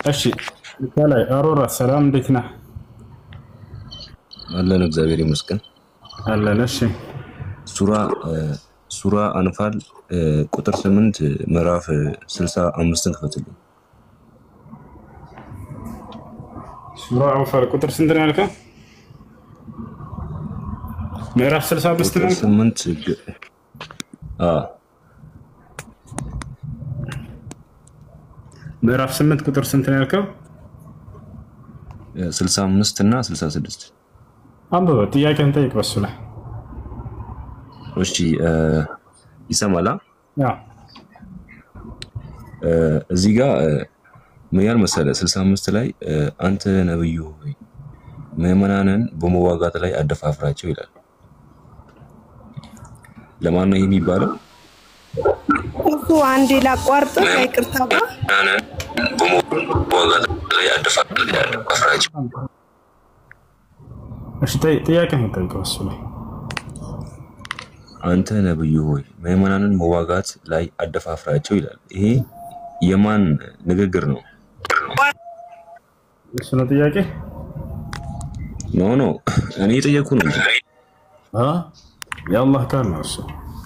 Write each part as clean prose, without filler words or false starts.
እሺ ከላይ አሮራ ሰላም እንዴት ነህ? አለን እግዚአብሔር ይመስገን አለን። እሺ ሱራ አንፋል ቁጥር 8 ምዕራፍ 65 ክፈትልኝ። ሱራ አንፋል ቁጥር ስንት ነው ያልከው? ምዕራፍ 65 ነው 8 ምዕራፍ 8 ቁጥር ስንት ነው ያልከው? 65 እና 66 አንብበ ጥያቄን ጠይቅ በሱ ላይ። እሺ ይሰማላ? ያ እዚህ ጋር ምን ያህል መሰለ 65 ላይ አንተ ነብዩ ሆይ ምዕመናንን በመዋጋት ላይ አደፋፍራቸው ይላል። ለማን ነው የሚባለው? እሱ አንዴ ላቋርጥ ይቅርታ ጋር በመዋጋት ላይ አደፋፍራቸው። እሺ ጥያቄን ጠይቅ በሱ ላይ። አንተ ነብዩ ሆይ ምዕመናንን መዋጋት ላይ አደፋፍራቸው ይላል። ይሄ የማን ንግግር ነው? እሱ ነው ጥያቄ? ኖ እኔ የጠየኩ ነው እንጂ የአላህ ቃል ነው እሱ።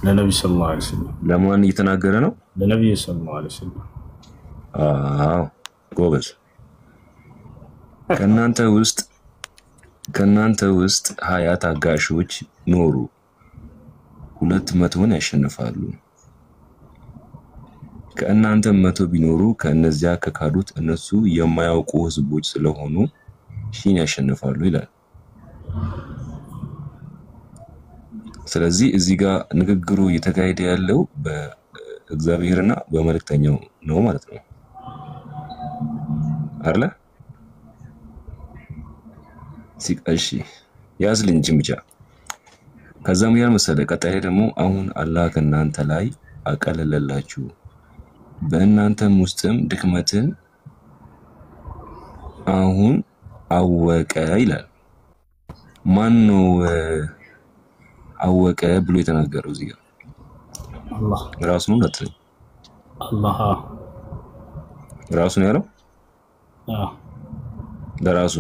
ለነብዩ ሰለላሁ ዐለይሂ ወሰለም ለማን እየተናገረ ነው? ለነብዩ ሰለላሁ ዐለይሂ ወሰለም። አዎ ጎበዝ። ከናንተ ውስጥ 20 ታጋሾች ኖሩ 200ን ያሸንፋሉ። ከእናንተ 100 ቢኖሩ ከነዚያ ከካዱት እነሱ የማያውቁ ህዝቦች ስለሆኑ 1000 ያሸንፋሉ ይላል። ስለዚህ እዚህ ጋር ንግግሩ እየተካሄደ ያለው በእግዚአብሔርና በመልእክተኛው ነው ማለት ነው አይደል? ሲቀሺ ያዝልኝ ጅምጃ። ከዛም ያን መሰለ ቀጣይ ደግሞ አሁን አላህ ከእናንተ ላይ አቀለለላችሁ በእናንተም ውስጥም ድክመትን አሁን አወቀ ይላል። ማን ነው አወቀ ብሎ የተናገረው እዚህ ጋር? አላህ ራሱ ነው ለጥሪ አላህ ራሱ ነው ያለው። ለራሱ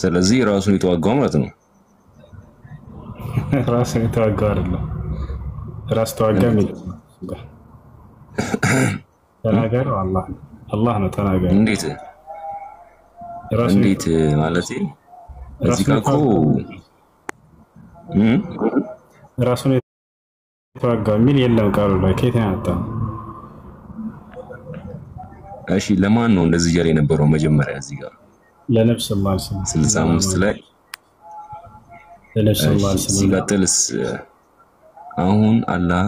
ስለዚህ ራሱን የተዋጋው ማለት ነው። ራሱን የተዋጋው አይደለም። ራስ ተዋጋ የሚል ተናገረው አላህ ነው ተናገረው። እንዴት ማለት እዚህ ጋር እኮ ራሱን የተዋጋ የሚል የለም ቃሉ ላይ። ከየት ያመጣው? እሺ ለማን ነው እንደዚህ እያለ የነበረው መጀመሪያ እዚህ ጋር? ለነብዩ ሰለላሁ ዐለይሂ ወሰለም 65 ላይ ለነብዩ ሰለላሁ ዐለይሂ ወሰለም። ሲቀጥልስ አሁን አላህ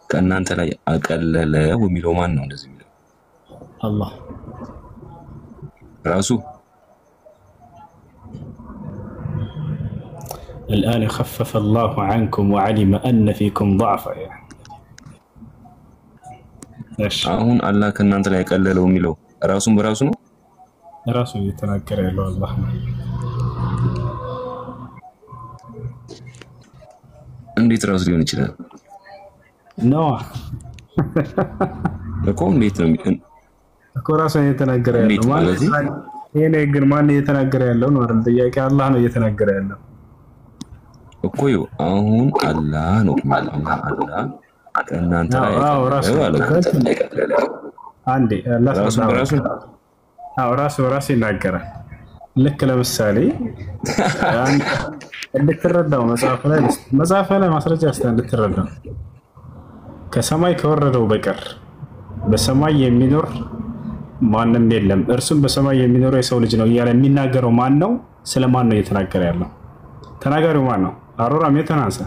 ከእናንተ ላይ አቀለለው የሚለው ማን ነው እንደዚህ የሚለው? አላህ ራሱ። الآن خفف الله عنكم وعلم أن فيكم ضعفا. አሁን አላህ ከእናንተ ላይ አቀለለው የሚለው ራሱን በራሱ ነው? ራሱ እየተናገረ ያለው አላህ ነው። እንዴት ራሱ ሊሆን ይችላል? ነው እኮ እንዴት ነው እኮ ራሱ እየተናገረ ያለው ማለት ነው። ይሄን ግን ማን እየተናገረ ያለው ነው አይደል? ጥያቄ አላህ ነው እየተናገረ ያለው እኮ ይኸው አሁን አላህ ነው ማለት ነው። አላህ ከእናንተ ላይ አንዴ አላህ ራሱ ይናገራል። ልክ ለምሳሌ እንድትረዳው መጽሐፍ ላይ ማስረጃ እንድትረዳው ከሰማይ ከወረደው በቀር በሰማይ የሚኖር ማንም የለም እርሱም በሰማይ የሚኖረው የሰው ልጅ ነው እያለ የሚናገረው ማን ነው? ስለማን ነው እየተናገረ ያለው? ተናጋሪው ማን ነው? አሮራም የተናንሰ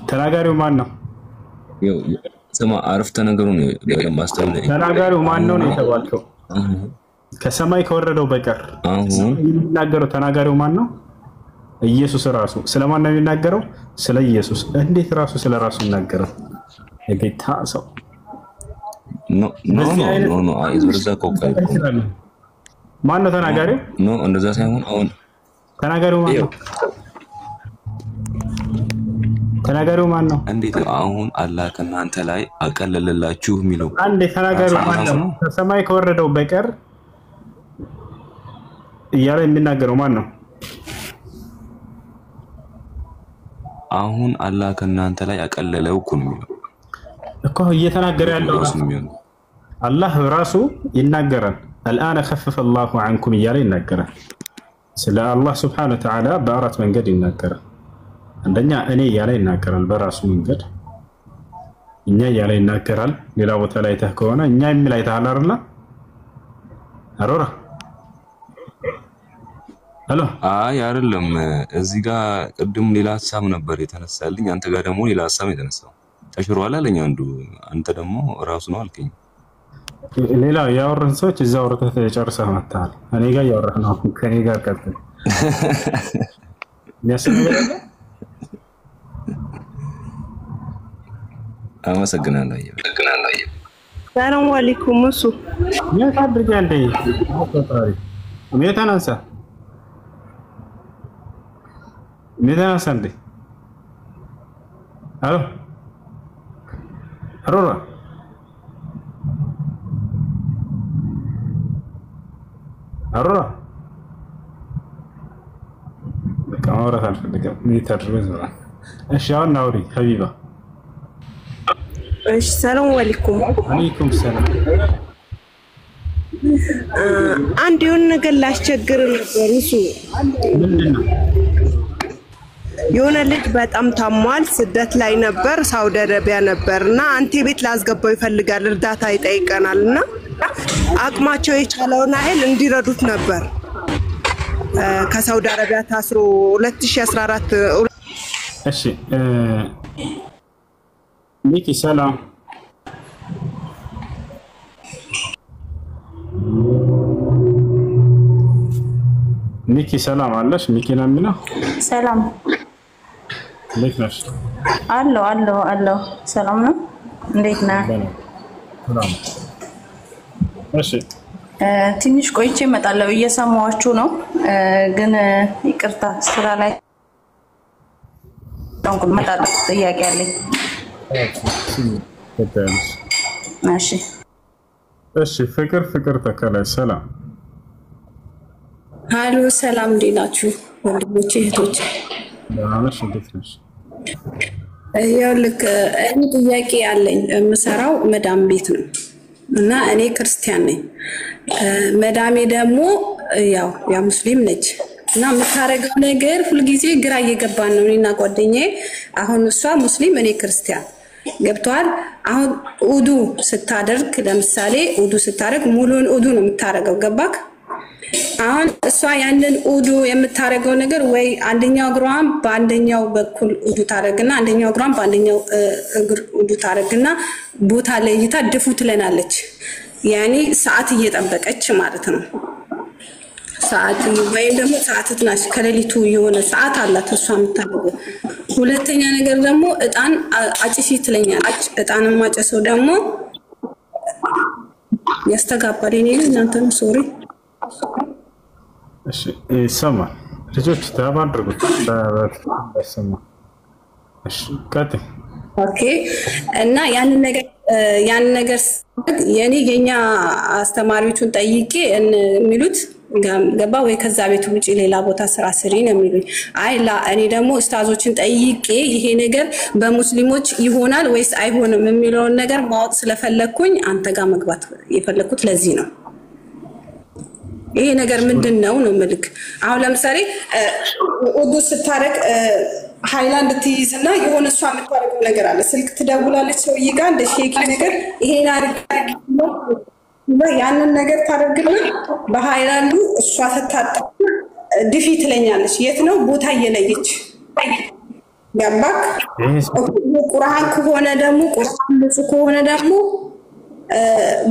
ተናጋሪው ማን ነው? ስማ አረፍተ ነገሩን በደንብ አስተውል። ተናጋሪው ማን ነው ነው የተባልከው? ከሰማይ ከወረደው በቀር የሚናገረው ተናጋሪው ማን ነው? ኢየሱስ ራሱ። ስለማን ነው የሚናገረው? ስለ ኢየሱስ። እንዴት ራሱ ስለ ራሱ ይናገራል? የጌታ ሰው ኖ አይዘርዛ ኮካይ ማን ነው ተናጋሪው? ኖ እንደዛ ሳይሆን አሁን ተናጋሪው ማን ነው? ተናጋሪው ማን ነው? እንዴት አሁን አላህ ከናንተ ላይ አቀለለላችሁ የሚለው አንዴ ተናጋሪው ማን ነው? ከሰማይ ከወረደው በቀር እያለ የሚናገረው ማን ነው? አሁን አላህ ከናንተ ላይ አቀለለው እኮ ነው እኮ እየተናገረ ያለው አላህ ራሱ ይናገራል። الآن خفف الله عنكم እያለ ይናገራል። ስለ አላህ Subhanahu Wa Ta'ala በአራት መንገድ ይናገራል። አንደኛ እኔ እያለ ይናገራል በራሱ መንገድ፣ እኛ እያለ ይናገራል። ሌላ ቦታ ላይ ተህ ከሆነ እኛ የሚል አይተሃል አይደል? አሮራ ሄሎ አይ አይደለም፣ እዚህ ጋር ቅድም ሌላ ሐሳብ ነበር የተነሳልኝ፣ አንተ ጋር ደግሞ ሌላ ሐሳብ የተነሳው ተሽሯል አለኝ አንዱ፣ አንተ ደግሞ ራሱ ነው አልከኝ። ሌላ ያወራን ሰዎች እዛው ወርተህ ጨርሰህ መጣሃል። እኔ ጋር ያወራህ ነው ከኔ ጋር ቀጥል። ያሰነገረለ አመሰግናለሁ። ሰላም አለይኩም እሱ ምን ታድርጋለህ? አቆጣሪ ሜታናንሳ እንዴ? አሮራ አሮራ ከማውራት አልፈልግም። ሚተርዝ እሺ አሁን አውሪ ሀቢባ። እሺ ሰላም አለይኩም። አለይኩም ሰላም። አንድ የሆነ ነገር ላስቸግር ነበር። እሱ ምንድነው? የሆነ ልጅ በጣም ታሟል፣ ስደት ላይ ነበር፣ ሳውዲ አረቢያ ነበርና አንተ ቤት ላስገባው ይፈልጋል፣ እርዳታ ይጠይቀናልና አቅማቸው የቻለውን ኃይል እንዲረዱት ነበር። ከሳውዲ አረቢያ ታስሮ 2014 እሺ ሚኪ ሰላም ሚኪ ሰላም አለሽ? ሚኪ ነው የሚለው። ሰላም እንዴት ነሽ? አሎ ሰላም ነው። እንዴት ነህ? ሰላም። እሺ ትንሽ ቆይቼ እመጣለሁ። እየሰማኋችሁ ነው፣ ግን ይቅርታ ስራ ላይ ነው። እመጣለሁ። ጥያቄ አለኝ። እሺ ፍቅር ተከላይ ሰላም። ሃሎ ሰላም፣ እንዴት ናችሁ ወንድሞቼ እህቶቼ? ደህናነሽ? እንዴት ነሽ? ይኸውልህ እኔ ጥያቄ አለኝ። የምሰራው መዳም ቤት ነው እና እኔ ክርስቲያን ነኝ። መዳሜ ደግሞ ያው ሙስሊም ነች እና የምታረገው ነገር ሁልጊዜ ግራ እየገባን ነው እኔና ጓደኛዬ። አሁን እሷ ሙስሊም እኔ ክርስቲያን ገብቷል። አሁን ኡዱ ስታደርግ ለምሳሌ ኡዱ ስታደርግ ሙሉን ኡዱ ነው የምታረገው፣ ገባክ? አሁን እሷ ያንን ኡዱ የምታረገው ነገር ወይ አንደኛው እግሯን በአንደኛው በኩል ኡዱ ታረግና አንደኛው እግሯን በአንደኛው እግር ኡዱ ታረግና ቦታ ለይታ ድፉ ትለናለች። ያኔ ሰዓት እየጠበቀች ማለት ነው። ሰዓት ወይም ደግሞ ሰዓት ትናሽ ከሌሊቱ የሆነ ሰዓት አላት እሷ የምታደርገው። ሁለተኛ ነገር ደግሞ እጣን አጭሲ ትለኛለች። እጣን ማጨሰው ደግሞ ያስተጋባል። እኔ እናንተ ነው ሶሪ። እሺ ይሰማል። ልጆች ታባድርጉት በሰማ። እሺ ቀጥይ። ኦኬ እና ያንን ነገር የኛ አስተማሪዎቹን ጠይቄ የሚሉት ገባ ወይ ከዛ ቤት ውጪ ሌላ ቦታ ስራ ስሪ ነው የሚሉኝ። አይ እኔ ደግሞ ኡስታዞችን ጠይቄ ይሄ ነገር በሙስሊሞች ይሆናል ወይስ አይሆንም የሚለውን ነገር ማወቅ ስለፈለኩኝ አንተ ጋር መግባት የፈለኩት ለዚህ ነው። ይሄ ነገር ምንድነው ነው መልክ አሁን ለምሳሌ ኡዱ ስታረቅ ሃይላንድ ትይዝና የሆነ እሷ የምታረገው ነገር አለ። ስልክ ትደውላለች ሰውዬ ጋር እንደ ሼኪ ነገር ይሄን አድርግ ያንን ነገር ታደርግና በሃይላንዱ እሷ ተታጠብ ድፊ ትለኛለች። የት ነው ቦታ እየለየች ገባክ? ቁርአን ከሆነ ደግሞ ቁርአን ንጹህ ከሆነ ደግሞ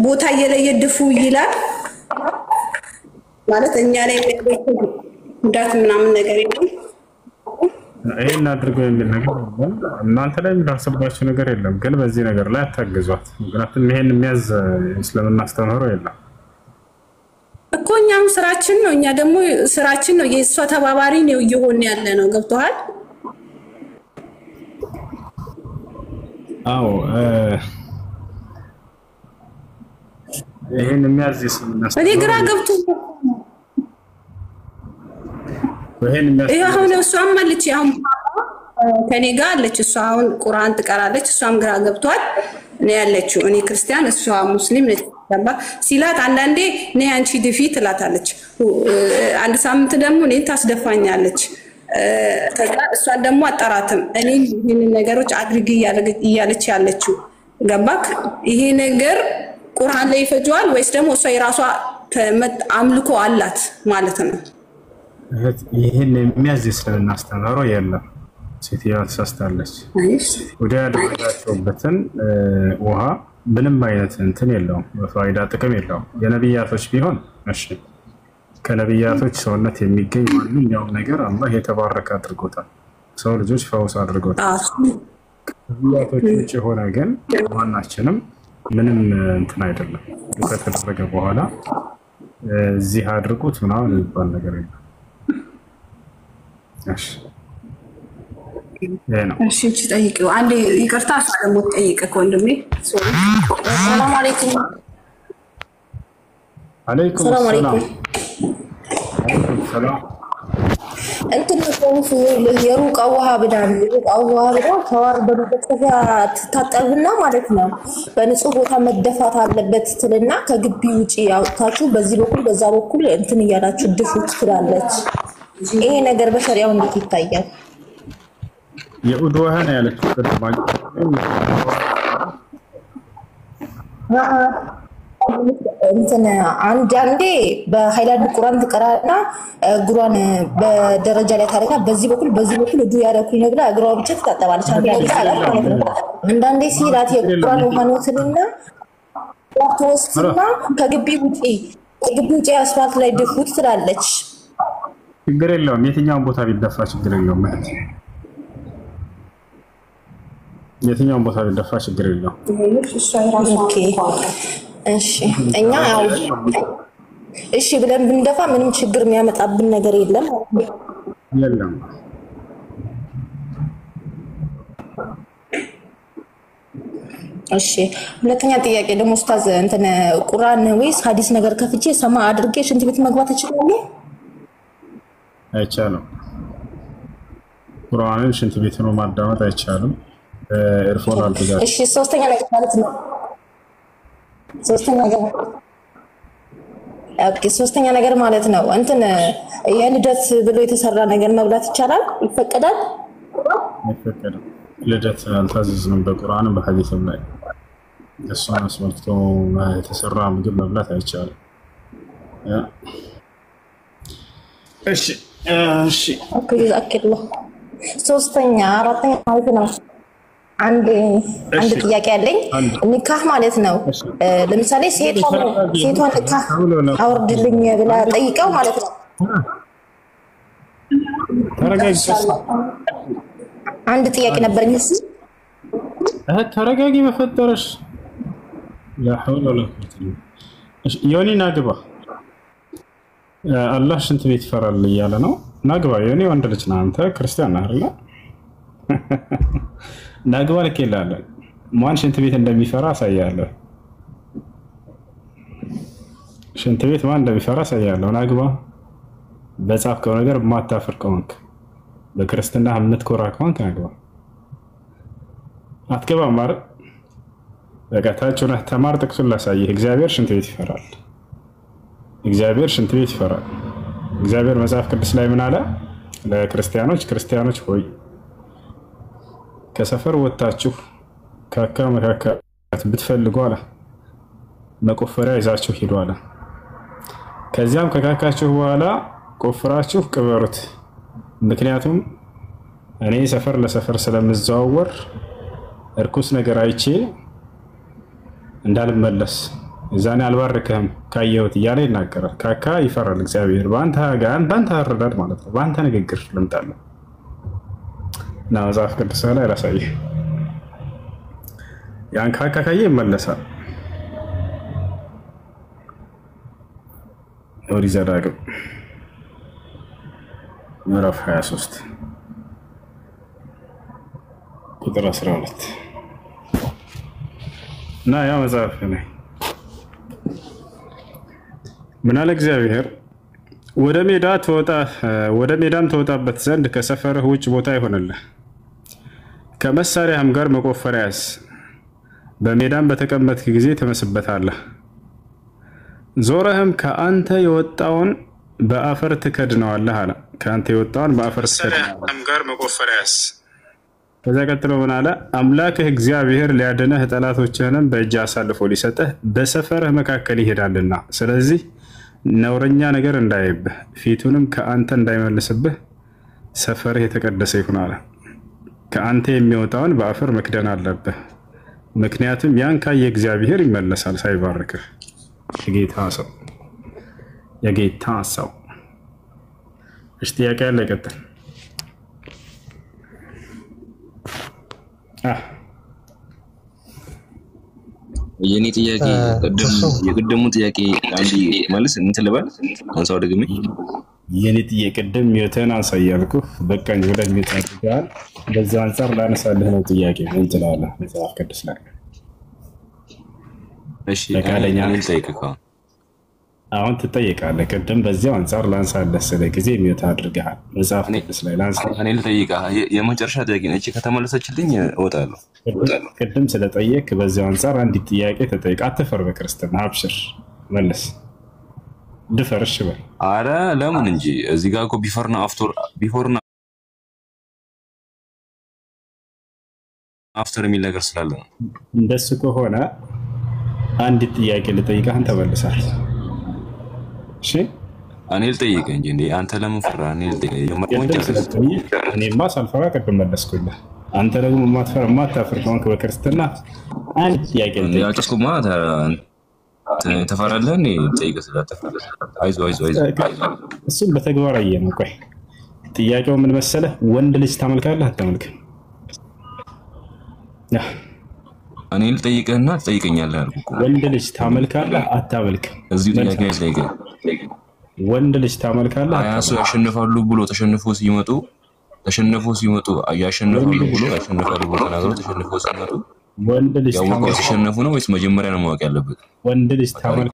ቦታ እየለየ ድፉ ይላል ማለት እኛ ላይ ጉዳት ምናምን ነገር የለም። ይሄን አድርገው የሚል ነገር የለም። እናንተ ላይ የሚደርስባችሁ ነገር የለም። ግን በዚህ ነገር ላይ አታግዟት። ምክንያቱም ይሄን የሚያዝ እስልምና አስተምህሮ የለም እኮ። እኛም ስራችን ነው፣ እኛ ደግሞ ስራችን ነው። የእሷ ተባባሪ ነው እየሆነ ያለ ነው። ገብቶሃል? አዎ ይሄን የሚያዝ እኔ ግራ ገብቶ አሁን እሷም አለች አሁን ከኔ ጋር አለች እሷ አሁን ቁርአን ትቀራለች እሷም ግራ ገብቷል እኔ ያለችው እኔ ክርስቲያን እሷ ሙስሊም ነች ሲላት አንዳንዴ ነይ አንቺ ድፊ ትላታለች አንድ ሳምንት ደግሞ እኔን ታስደፋኛለች ከዛ እሷ ደግሞ አጣራትም እኔ ይሄንን ነገሮች አድርጊ እያለች ያለችው ገባክ ይሄ ነገር ቁርአን ላይ ይፈጇል ወይስ ደግሞ እሷ የራሷ አምልኮ አላት ማለት ነው ይሄን የሚያዝስ ለናስተማረው የለም ሴትያ ተሳስታለች ወደ ያደረጋቸውበትን ውሃ ምንም አይነት እንትን የለውም በፋይዳ ጥቅም የለውም የነብያቶች ቢሆን እሺ ከነብያቶች ሰውነት የሚገኝ ማንኛውም ነገር አላህ የተባረከ አድርጎታል ሰው ልጆች ፈውስ አድርጎታል ነብያቶች ውጭ ሆነ ግን ማናችንም ምንም እንትን አይደለም ከተደረገ በኋላ እዚህ አድርጉት ምናምን የሚባል ነገር የለም እሺ እሺ ጠይቂው አንዴ ይቅርታ ደግሞ ጠይቀህ ወንድሜ ሰላም አለይኩም ሰላም አለይኩም ሰላም እንትን ቆንፉ የሩቅ ውሃ ብዳን ተዋር በመደፈያ ተታጠብና ማለት ነው በንጹህ ቦታ መደፋት አለበት ትልና ከግቢ ውጪ ያውጣችሁ በዚህ በኩል በዛ በኩል እንትን እያላችሁ ድፉት ትላለች ይሄ ነገር በሸሪዓው እንዴት ይታያል የኡድ ውሃ ነው ያለችው እንትን አንዳንዴ በሃይላንድ ቁርአን ትቀራና እግሯን በደረጃ ላይ ታደርጋ በዚህ በኩል እዱ ያደረኩኝ ነው ብላ እግሯ ብቻ ትታጠባለች አንዳንዴ ሲላት የቁርአን ውሃ ነው ትልና ወጥቶስና ከግቢ ውጪ አስፋልት ላይ ድፉት ትላለች ችግር የለውም የትኛውን ቦታ ቢደፋ ችግር የለውም ማለት የትኛውን ቦታ ቢደፋ ችግር የለውም እሺ እኛ ያው እሺ ብለን ብንደፋ ምንም ችግር የሚያመጣብን ነገር የለም እሺ ሁለተኛ ጥያቄ ደግሞ ኡስታዝ እንትን ቁርአን ወይስ ሐዲስ ነገር ከፍቼ ሰማ አድርጌ ሽንት ቤት መግባት እችላለሁ አይቻልም ቁርአንን ሽንት ቤት ነው ማዳመጥ አይቻልም ኤርፎን አድርጋ እሺ ሶስተኛ ነገር ማለት ነው ሶስተኛ ነገር ማለት ነው እንትን የልደት ብሎ የተሰራ ነገር መብላት ይቻላል ይፈቀዳል አይፈቀድም ልደት አልታዘዝንም በቁርአንም በሐዲስም ላይ እሱን አስመልክቶ የተሰራ ምግብ መብላት አይቻልም እሺ ኦኬ ዛክልlah ሶስተኛ አራተኛ ማለት ነው አንድ ጥያቄ አለኝ ኒካህ ማለት ነው ለምሳሌ ሴቷን ኒካህ አውርድልኝ ብላ ጠይቀው ማለት ነው አንድ ጥያቄ ነበርኝ ተረጋጊ በፈጠረሽ لا حول ولا قوه الا بالله ዮኒ ናግባ አላህ ሽንት ቤት ይፈራል እያለ ነው ናግባ ዮኒ ወንድ ልጅ ነህ አንተ ክርስቲያን ነህ አይደል ናግባ ለከላለ ማን ሽንት ቤት እንደሚፈራ አሳያለሁ ሽንት ቤት ማን እንደሚፈራ አሳያለሁ ናግባ በጻፍከው ነገር ማታፈር ከሆንክ በክርስትና እምነት ኮራ ከሆንክ ናግባ አትገባም ማለት በቃታችሁ ነህ ተማር ጥቅሱን ላሳየህ እግዚአብሔር ሽንት ቤት ይፈራል እግዚአብሔር ሽንት ቤት ይፈራል እግዚአብሔር መጽሐፍ ቅዱስ ላይ ምን አለ ለክርስቲያኖች ሆይ ከሰፈር ወጣችሁ ካካ መካከት ብትፈልጉ አለ መቆፈሪያ ይዛችሁ ሄዱ አለ ከዚያም ከካካችሁ በኋላ ቆፍራችሁ ቅበሩት ምክንያቱም እኔ ሰፈር ለሰፈር ስለምዘዋወር እርኩስ ነገር አይቼ እንዳልመለስ እዛኔ አልባረከም ካየሁት እያለ ይናገራል ካካ ይፈራል እግዚአብሔር ባንተ አረዳድ ማለት ነው ባንተ ንግግር ልምጣለሁ እና መጽሐፍ ቅዱስ ላይ ላሳይህ ያን ካካ ካየ ይመለሳል ኦሪት ዘዳግም ምዕራፍ 23 ቁጥር 12 እና ያ መጽሐፍ ነው ምን አለ እግዚአብሔር ወደ ሜዳም ተወጣበት ዘንድ ከሰፈርህ ውጭ ቦታ ይሆንልህ ከመሳሪያህም ጋር መቆፈሪያ ያዝ በሜዳም በተቀመጥክ ጊዜ ትመስበታለህ ዞረህም ከአንተ የወጣውን በአፈር ትከድነዋለህ አለ ከአንተ የወጣውን በአፈር ትከድነዋለህ ጋር መቆፈሪያ ያዝ ከዛ ቀጥሎ ምን አለ አምላክህ እግዚአብሔር ሊያድንህ ጠላቶችህንም በእጅ አሳልፎ ሊሰጥህ በሰፈርህ መካከል ይሄዳልና ስለዚህ ነውረኛ ነገር እንዳይብህ ፊቱንም ከአንተ እንዳይመልስብህ ሰፈርህ የተቀደሰ ይሁን አለ ከአንተ የሚወጣውን በአፈር መክደን አለብህ ምክንያቱም ያን ካየ እግዚአብሔር ይመለሳል ሳይባርክህ የጌታ ሰው እሺ ጥያቄ አለ ይቀጥል የኔ ጥያቄ የቅድሙ ጥያቄ አንዲ ማለት እንትን ልበል አንሳው ደግሜ የኔ ጥያቄ ቅድም ሚውተን አንሳያልኩ በቃኝ ወደ ሚውተን ጋር በዛ አንፃር ላነሳልህ ነው ጥያቄ ምን ትላለህ መጽሐፍ ቅዱስ ላይ እሺ ለካለኛ ልጠይቅህ አሁን ትጠይቃለህ ቅድም በዚያው አንፃር ላንሳልህ ስለ ጊዜ ሚውት አድርገሃል መጽሐፍ ቅዱስ ላይ ላንሳልህ እኔ ልጠይቅህ የመጨረሻ ጥያቄ ነች ከተመለሰችልኝ እወጣለሁ ቅድም ስለጠየቅ በዚያው አንፃር አንድ ጥያቄ ተጠይቅ አትፈር በክርስትና አብሽር መልስ ድፈርሽ በል አረ ለምን እንጂ እዚህ ጋር እኮ ቢፎርና አፍተር የሚል ነገር ስላለ ነው እንደሱ ከሆነ አንድ ጥያቄ ልጠይቅህ አንተ መልሳል እሺ እኔ ልጠይቅህ እንጂ አንተ ለምን ፈራ እኔ ልጠይቅህ እኔማ ሳልፈራ ቅድም መለስኩልህ አንተ ደግሞ ማታፈር ከሆንክ በክርስትና አንድ ጥያቄ ልጠይቅህ ያልተስኩማ ተፈራለህ እኔ ልጠይቅህ ስለተፈራ አይዞህ እሱም በተግባር አየነው ቆይ ጥያቄው ምን መሰለህ ወንድ ልጅ ታመልካለህ አታመልክም እኔ ልጠይቅህና ትጠይቀኛለህ አልኩህ ወንድ ልጅ ታመልካለህ አታመልክም እዚህ ጥያቄ ልጠይቅህ ወንድ ልጅ ታመልካለህ አያሱ ያሸንፋሉ ብሎ ተሸንፎ ሲመጡ ያሸንፋሉ ብሎ ያሸንፋሉ ብሎ ተናግረው ተሸንፎ ሲመጡ ወንድ ልጅ ተሸነፉ ነው ወይስ መጀመሪያ ነው ማወቅ ያለበት ወንድ ልጅ ታመልካለህ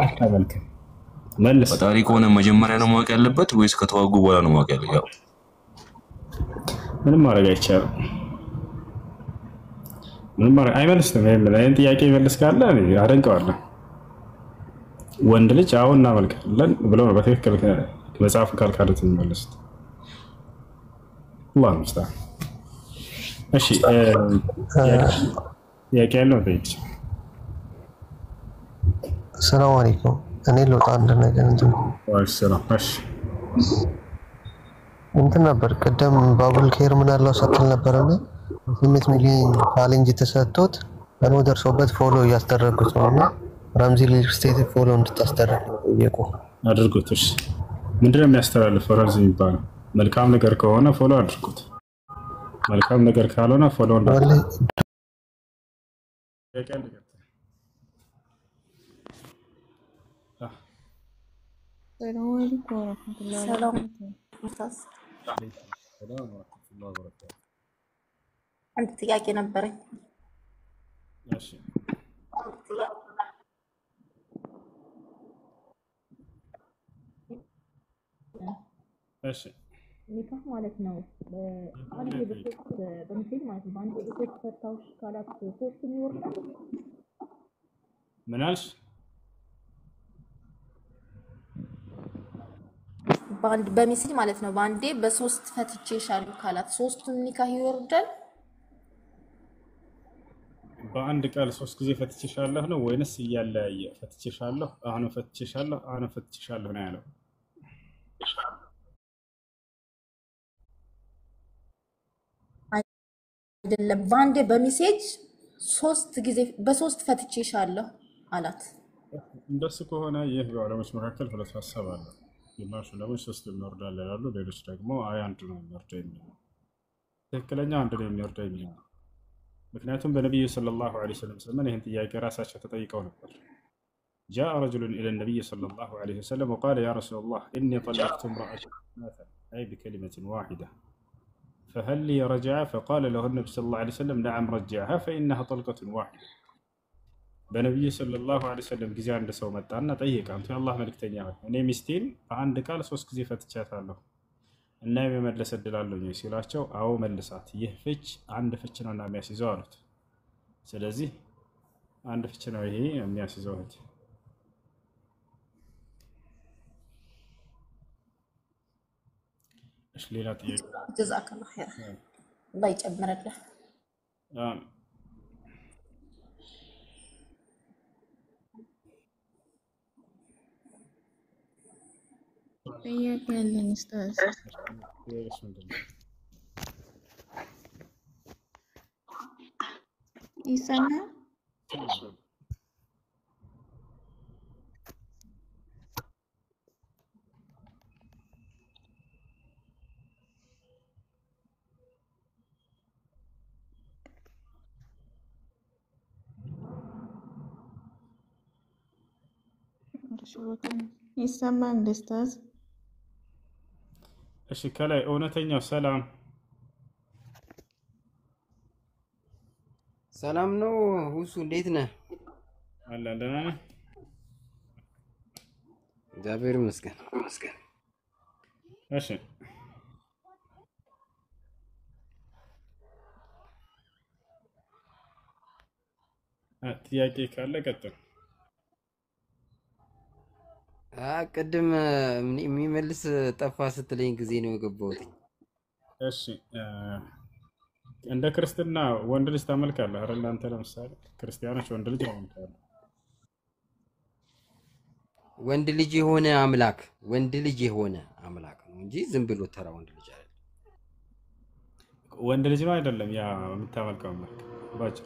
አታመልክም መልስ ፈጣሪ ከሆነ መጀመሪያ ነው ማወቅ ያለበት ወይስ ከተዋጉ በኋላ ነው ማወቅ ያለበት ያው ምንም ማድረግ አይቻልም ምንም ማድረግ አይመልስም ይሄን ጥያቄ ይመልስ ካለ አደንቀዋለሁ ወንድ ልጅ አሁን እናመልካለን ብሎ ነው በትክክል መጽሐፍ ካልካሉት የሚመልሱት አላህ ይመስገን እሺ ጥያቄ ያለው ጠይቅ ሰላም አለይኩም እኔ ልወጣ አንድ ነገር እንትን ሰላም እሺ እንትን ነበር ቀደም ባቡል ኬር ምን አለው ሰጥል ነበርና 8 ሚሊዮን ቻሌንጅ ተሰጥቶት ነው ደርሶበት ፎሎ እያስደረጉት ነውና ራምዚ ሪል ስቴት ፎሎ እንድታስደርግ ጠየቁ አድርጉት እሺ ምንድነው የሚያስተላልፈው ራምዚ የሚባለው መልካም ነገር ከሆነ ፎሎ አድርጉት መልካም ነገር ካልሆነ ፎሎ እንዳትደርጉ السلام عليكم ورحمة الله وبركاته. አንድ ጥያቄ ነበረኝ። እሺ እሺ ኒካህ ማለት ነው አንድ በምስል ማለት ነው አንድ ቤት ፈታውሽ ካላት ሶስት ይወርዳል ምን አልሽ በአንድ በሚስል ማለት ነው በአንዴ በሶስት ፈትቼሻለሁ ካላት ሶስቱም ኒካህ ይወርዳል በአንድ ቃል ሶስት ጊዜ ፈትቼሻለሁ ነው ወይንስ እያለያየ ፈትቼሻለሁ አሁን ፈትቼሻለሁ ነው ያለው አይደለም በአንዴ በሜሴጅ ሶስት ጊዜ በሶስት ፈትቼሻለሁ አላት እንደሱ ከሆነ ይህ በዓለሞች መካከል ሁለት ሀሳብ አለ ግማሹ ለምን ሶስት የሚወርዳል ይላሉ ሌሎች ደግሞ አይ አንድ ነው የሚወርደው የሚሉ ትክክለኛ አንድ ነው የሚወርደው የሚሉ ምክንያቱም በነብዩ ሰለላሁ ዐለይሂ ወሰለም ዘመን ይህን ጥያቄ ራሳቸው ተጠይቀው ነበር جاء رجل إلى النبي صلى الله عليه وسلم وقال يا رسول الله إني طلقت امرأة ثلاثا أي بكلمة واحدة فهل لي رجعة؟ فقال له النبي صلى الله عليه وسلم نعم رجعها فإنها طلقة واحدة. በነቢዩ ሰለላሁ ዐለይሂ ወሰለም ጊዜ አንድ ሰው መጣና ጠየቀ፣ አንተ የአላህ መልእክተኛ ሆይ እኔ ሚስቴን በአንድ ቃል 3 ጊዜ ፈትቻታለሁ እና የመመለስ እድል አለኝ ሲላቸው፣ አዎ መልሳት፣ ይህ ፍች አንድ ፍች ነው እና የሚያስይዘው አሉት። ስለዚህ አንድ ፍች ነው ይሄ የሚያስይዘው። እሺ ሌላ ጥያቄ? ጀዛከላሁ ኸይር አላህ ይጨምርልህ። ጥያቄ ያለኝ ኡስታዝ ይሰማል? ይሰማል ኡስታዝ? እሺ ከላይ እውነተኛው ሰላም ሰላም ነው። ሁሱ እንዴት ነህ? አለ ደህና ነህ? እግዚአብሔር ይመስገን። እሺ ጥያቄ ካለ ቀጥል። ቅድም የሚመልስ ጠፋ ስትለኝ ጊዜ ነው የገባሁት። እሺ እንደ ክርስትና ወንድ ልጅ ታመልካለህ አይደል? አንተ ለምሳሌ ክርስቲያኖች ወንድ ልጅ ያመልካሉ። ወንድ ልጅ የሆነ አምላክ ነው እንጂ ዝም ብሎ ተራ ወንድ ልጅ አይደለም። ወንድ ልጅ ነው አይደለም ያ የምታመልከው አምላክ ባጭሩ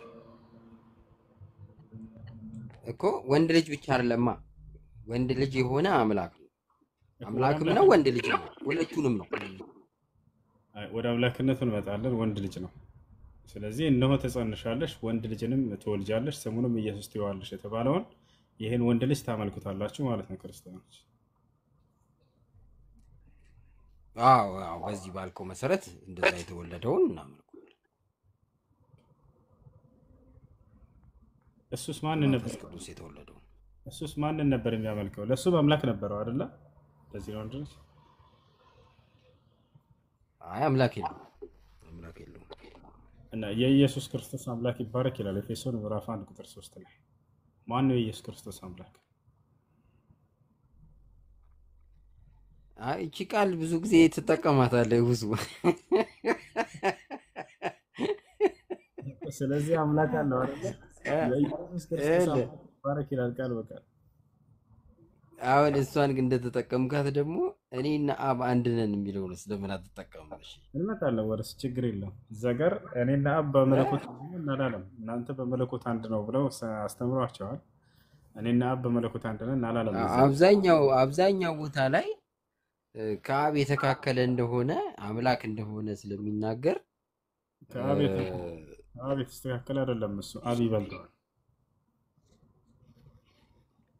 እኮ ወንድ ልጅ ብቻ አይደለማ፣ ወንድ ልጅ የሆነ አምላክ ነው። አምላክም ነው ወንድ ልጅ ነው፣ ሁለቱንም ነው። ወደ አምላክነቱ እንመጣለን። ወንድ ልጅ ነው። ስለዚህ እነሆ ተጸንሻለሽ፣ ወንድ ልጅንም ትወልጃለሽ፣ ስሙንም ኢየሱስ ትይዋለሽ የተባለውን ይህን ወንድ ልጅ ታመልኩታላችሁ ማለት ነው ክርስቲያኖች። አዎ በዚህ ባልከው መሰረት እንደዛ የተወለደውን እናመልኩታለን። እሱስ ማንን ነበር ቅዱስ የተወለደው? እሱስ ማንን ነበር የሚያመልከው? ለሱ አምላክ ነበረው አይደለ? ለዚህ ነው እንጂ አምላክ የለውም። እና የኢየሱስ ክርስቶስ አምላክ ይባረክ ይላል ኤፌሶን ምዕራፍ 1 ቁጥር 3 ላይ። ማን ነው የኢየሱስ ክርስቶስ አምላክ? እቺ ቃል ብዙ ጊዜ ትጠቀማታለህ ብዙ። ስለዚህ አምላክ አለው አይደል? የኢየሱስ ክርስቶስ አምላክ ይባረክ ይላል ቃል በቃል። አሁን እሷን ግን እንደተጠቀምካት ደግሞ እኔና አብ አንድ ነን የሚለው ነው። ስለምን አትጠቀምም? እሺ እንመጣለን ወደሱ፣ ችግር የለም። እዛ ጋር እኔና አብ በመለኮት እናላለም። እናንተ በመለኮት አንድ ነው ብለው አስተምሯቸዋል። እኔና አብ በመለኮት አንድ ነን እናላለም። አብዛኛው ቦታ ላይ ከአብ የተካከለ እንደሆነ አምላክ እንደሆነ ስለሚናገር ከአብ የተስተካከለ አይደለም። እሱ አብ ይበልጠዋል።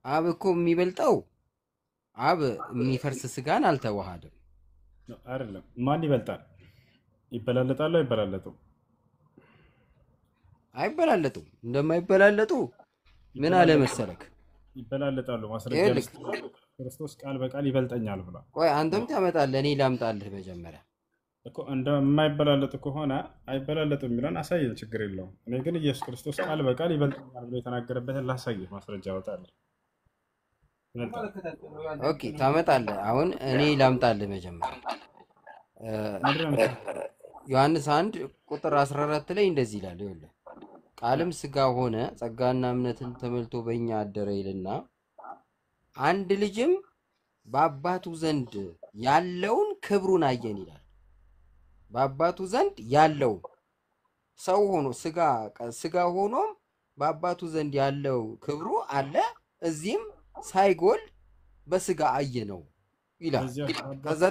አብ እኮ የሚበልጠው አብ የሚፈርስ ስጋን አልተዋሃደም አይደለም። ማን ይበልጣል? ይበላለጣሉ? አይበላለጡም? አይበላለጡም። እንደማይበላለጡ ምን አለ መሰለክ? ይበላለጣሉ። ማስረጃ ክርስቶስ ቃል በቃል ይበልጠኛል ብሏል። ቆይ አንተም ታመጣለህ፣ እኔ ላምጣልህ መጀመሪያ እኮ እንደማይበላለጡ ከሆነ አይበላለጡም የሚለውን አሳየን፣ ችግር የለውም። እኔ ግን ኢየሱስ ክርስቶስ ቃል በቃል ይበልጠኛል ብሎ የተናገረበትን ላሳየህ፣ ማስረጃ አወጣለህ። ኦኬ ታመጣለህ። አሁን እኔ ላምጣልህ መጀመሪያ ዮሐንስ 1 ቁጥር 14 ላይ እንደዚህ ይላል። ይኸውልህ ቃልም ስጋ ሆነ ጸጋና እምነትን ተመልቶ በእኛ አደረ ይልና አንድ ልጅም በአባቱ ዘንድ ያለውን ክብሩን አየን ይላል። በአባቱ ዘንድ ያለው ሰው ሆኖ ስጋ ሆኖም በአባቱ ዘንድ ያለው ክብሩ አለ፣ እዚህም ሳይጎል በስጋ አየነው ይላል። ከዛ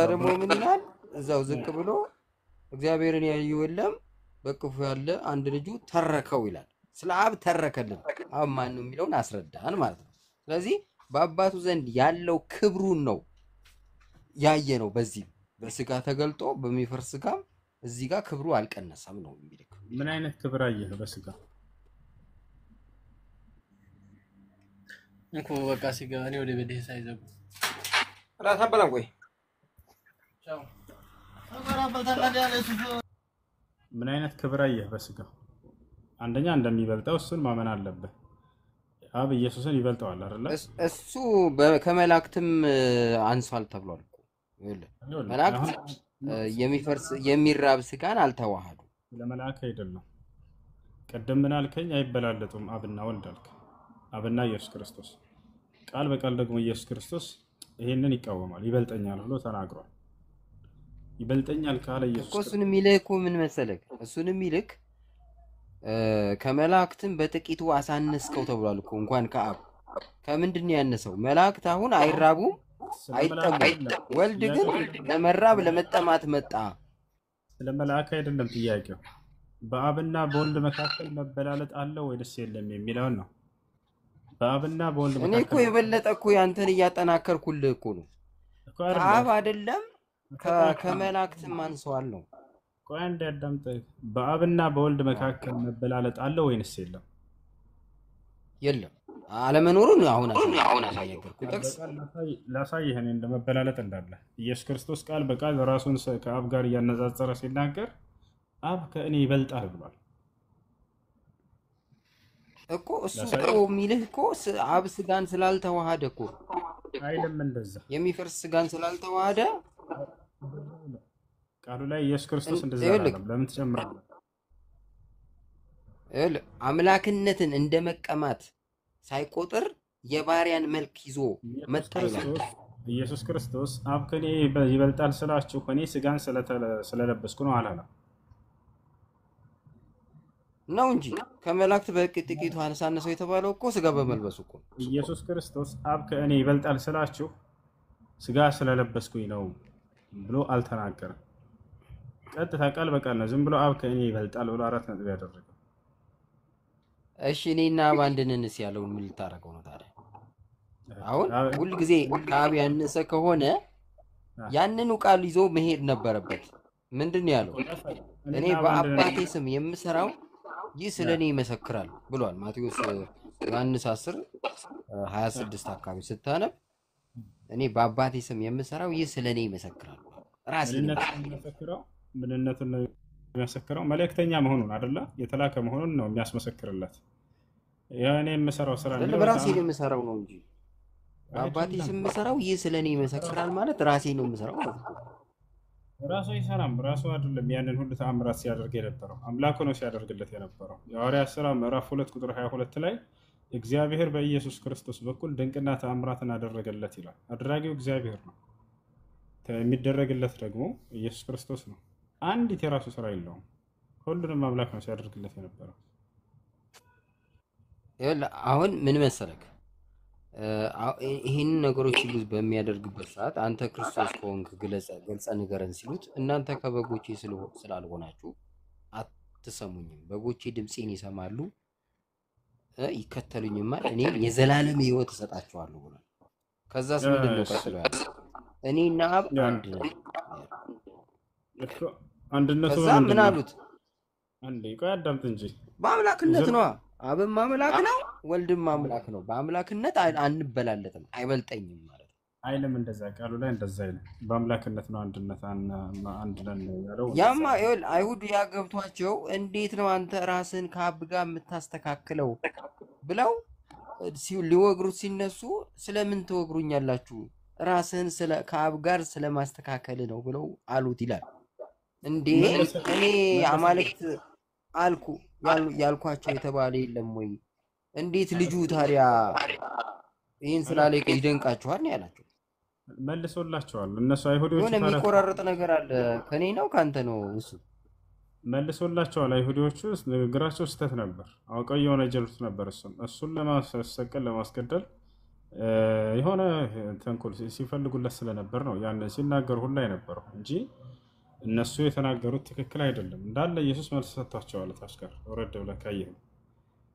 ደግሞ ምን ይላል? እዛው ዝቅ ብሎ እግዚአብሔርን ያየው የለም በቅፉ ያለ አንድ ልጁ ተረከው ይላል። ስለ አብ ተረከልን። አብ ማን ነው የሚለውን አስረዳን ማለት ነው። ስለዚህ በአባቱ ዘንድ ያለው ክብሩን ነው ያየ ነው። በዚህ በስጋ ተገልጦ በሚፈርስ ስጋም እዚህ ጋር ክብሩ አልቀነሰም ነው የሚልክ። ምን አይነት ክብር አየህ በስጋ? እንኮ በቃ ሲገባ እኔ ወደ ቤት ሳይዘጉ ራስ አበላም ቆይ ቻው። ምን አይነት ክብር አየህ በስጋ? አንደኛ እንደሚበልጠው እሱን ማመን አለብህ። አብ ኢየሱስን ይበልጠዋል አይደል? እሱ ከመላእክትም አንሷል ተብሏል እኮ። መላእክት የሚፈርስ የሚራብ ስጋን አልተዋሃዱ። ለመላእክ አይደለም። ቀደም ምን አልከኝ? አይበላለጡም አብና ወልድ አልክ። አብና ኢየሱስ ክርስቶስ ቃል በቃል ደግሞ ኢየሱስ ክርስቶስ ይሄንን ይቃወማል። ይበልጠኛል ብሎ ተናግሯል። ይበልጠኛል ካለ ኢየሱስ እኮ እሱን የሚልህ እኮ ምን መሰለህ? እሱን የሚልክ ከመላእክትም በጥቂቱ አሳነስከው ተብሏል እኮ። እንኳን ከአብ ከምንድን ነው ያነሰው? መላእክት አሁን አይራቡም አይጠሙም። ወልድ ግን ለመራብ ለመጠማት መጣ። ስለ መላእክ አይደለም ጥያቄው። በአብና በወልድ መካከል መበላለጥ አለ ወይስ የለም የሚለውን ነው። በአብና በወልድ መካከል እኔ እኮ የበለጠ እኮ ያንተን እያጠናከርኩልህ እኮ ነው። ከአብ አይደለም ከመላእክትም አንሰዋል ነው። ቆይ አንዴ አዳምጠኝ። በአብና በወልድ መካከል መበላለጥ አለ ወይስ የለም? የለም አለመኖሩን አሁን አሳየኩ። ጥቅስ ላሳይህ እኔ እንደመበላለጥ እንዳለ። ኢየሱስ ክርስቶስ ቃል በቃል ራሱን ከአብ ጋር እያነጻጸረ ሲናገር አብ ከእኔ ይበልጣል ብሏል እኮ። እሱ እኮ የሚልህ እኮ አብ ስጋን ስላልተዋሃደ እኮ አይልም። እንደዛ የሚፈርስ ስጋን ስላልተዋሃደ ቃሉ ላይ ኢየሱስ ክርስቶስ እንደዛ አይደለም። ለምን ትጨምራለህ? አምላክነትን እንደ መቀማት ሳይቆጥር የባሪያን መልክ ይዞ መጣ ይላል ኢየሱስ ክርስቶስ። አብ ከኔ ይበልጣል ስላችሁ እኔ ስጋን ስለለበስኩ ነው አላለም ነው እንጂ ከመላእክት በጥቂቱ አነሳነሰው የተባለው እኮ ስጋ በመልበሱ እኮ። ኢየሱስ ክርስቶስ አብ ከእኔ ይበልጣል ስላችሁ ስጋ ስለለበስኩኝ ነው ብሎ አልተናገረም። ቀጥታ ቃል በቃል ነው። ዝም ብሎ አብ ከእኔ ይበልጣል ብሎ 4 ነጥብ ያደረገው። እሺ እኔና አብ አንድ ነንስ ያለውን ምን ልታረገው ነው ታዲያ? አሁን ሁሉ ጊዜ ከአብ ያነሰ ከሆነ ያንኑ ቃል ይዞ መሄድ ነበረበት። ምንድን ነው ያለው? እኔ በአባቴ ስም የምሰራው ይህ ስለኔ ይመሰክራል ብሏል። ማቴዎስ ዮሐንስ 10:26 አካባቢ ስታነብ እኔ በአባቴ ስም የምሰራው ይህ ስለኔ ይመሰክራል። ራሴ ምንነቱን ነው የሚመሰክረው። መልእክተኛ መሆኑን አይደለ? የተላከ መሆኑን ነው የሚያስመሰክርለት። ያኔ የምሰራው ስራ ነው ራሴ ነው የምሰራው ነው እንጂ በአባቴ ስም የምሰራው ይህ ስለኔ ይመሰክራል ማለት ራሴ ነው የምሰራው ማለት ነው። ራሱ ይሰራም ራሱ አይደለም ያንን ሁሉ ተአምራት ሲያደርግ የነበረው አምላኩ ነው ሲያደርግለት የነበረው። የሐዋርያት ሥራ ምዕራፍ 2 ቁጥር 22 ላይ እግዚአብሔር በኢየሱስ ክርስቶስ በኩል ድንቅና ተአምራትን አደረገለት ይላል። አድራጊው እግዚአብሔር ነው፣ የሚደረግለት ደግሞ ኢየሱስ ክርስቶስ ነው። አንዲት የራሱ ስራ የለውም። ሁሉንም አምላክ ነው ሲያደርግለት የነበረው። አሁን ምን መሰለክ፣ ይህን ነገሮች ሁሉ በሚያደርግበት ሰዓት አንተ ክርስቶስ ከሆንክ ገልጸ ንገረን ሲሉት እናንተ ከበጎቼ ስላልሆናችሁ አትሰሙኝም፣ በጎቼ ድምፄን ይሰማሉ ይከተሉኝማል፣ እኔም የዘላለም ሕይወት እሰጣቸዋለሁ ብሏል። ከዛስ ምንድን ነው ቀጥሎ ያለው? እኔና አብ አንድ ነን። አንድነቱ ከዛ ምን አሉት? አንዴ ቆይ አዳምጥ እንጂ በአምላክነት ነው። አብም አምላክ ነው፣ ወልድም አምላክ ነው። በአምላክነት አንበላለጥም፣ አይበልጠኝም ማለት ነው አይልም። እንደዛ ቃሉ ላይ እንደዛ አይልም። በአምላክነት ነው አንድነት አንድ ነን ያለው። ያማ ይኸውልህ አይሁድ ያገብቷቸው እንዴት ነው አንተ ራስን ከአብ ጋር የምታስተካክለው ብለው ሊወግሩት ሲነሱ ስለምን ትወግሩኛላችሁ? ራስህን ከአብ ጋር ስለማስተካከል ነው ብለው አሉት ይላል። እንዴ እኔ አማልክት አልኩ ያልኳቸው የተባለ የለም ወይ? እንዴት ልጁ ታዲያ ይህን ስላለ ይደንቃችኋል ነው ያላቸው። መልሶላቸዋል። እነሱ አይሁዶች ሆነ የሚቆራረጥ ነገር አለ። ከኔ ነው ካንተ ነው? እሱ መልሶላቸዋል። አይሁዶቹ ንግግራቸው ስህተት ነበር፣ አውቀው የሆነ ጀሉት ነበር። እሱን ለማሰቀል ለማስገደል የሆነ ተንኮል ሲፈልጉለት ስለነበር ነው ያን ሲናገሩ ሁላ የነበረው እንጂ እነሱ የተናገሩት ትክክል አይደለም። እንዳለ ኢየሱስ መልስ ሰጥቷቸዋል። ታሽከር ወረድ ብለህ ካየህ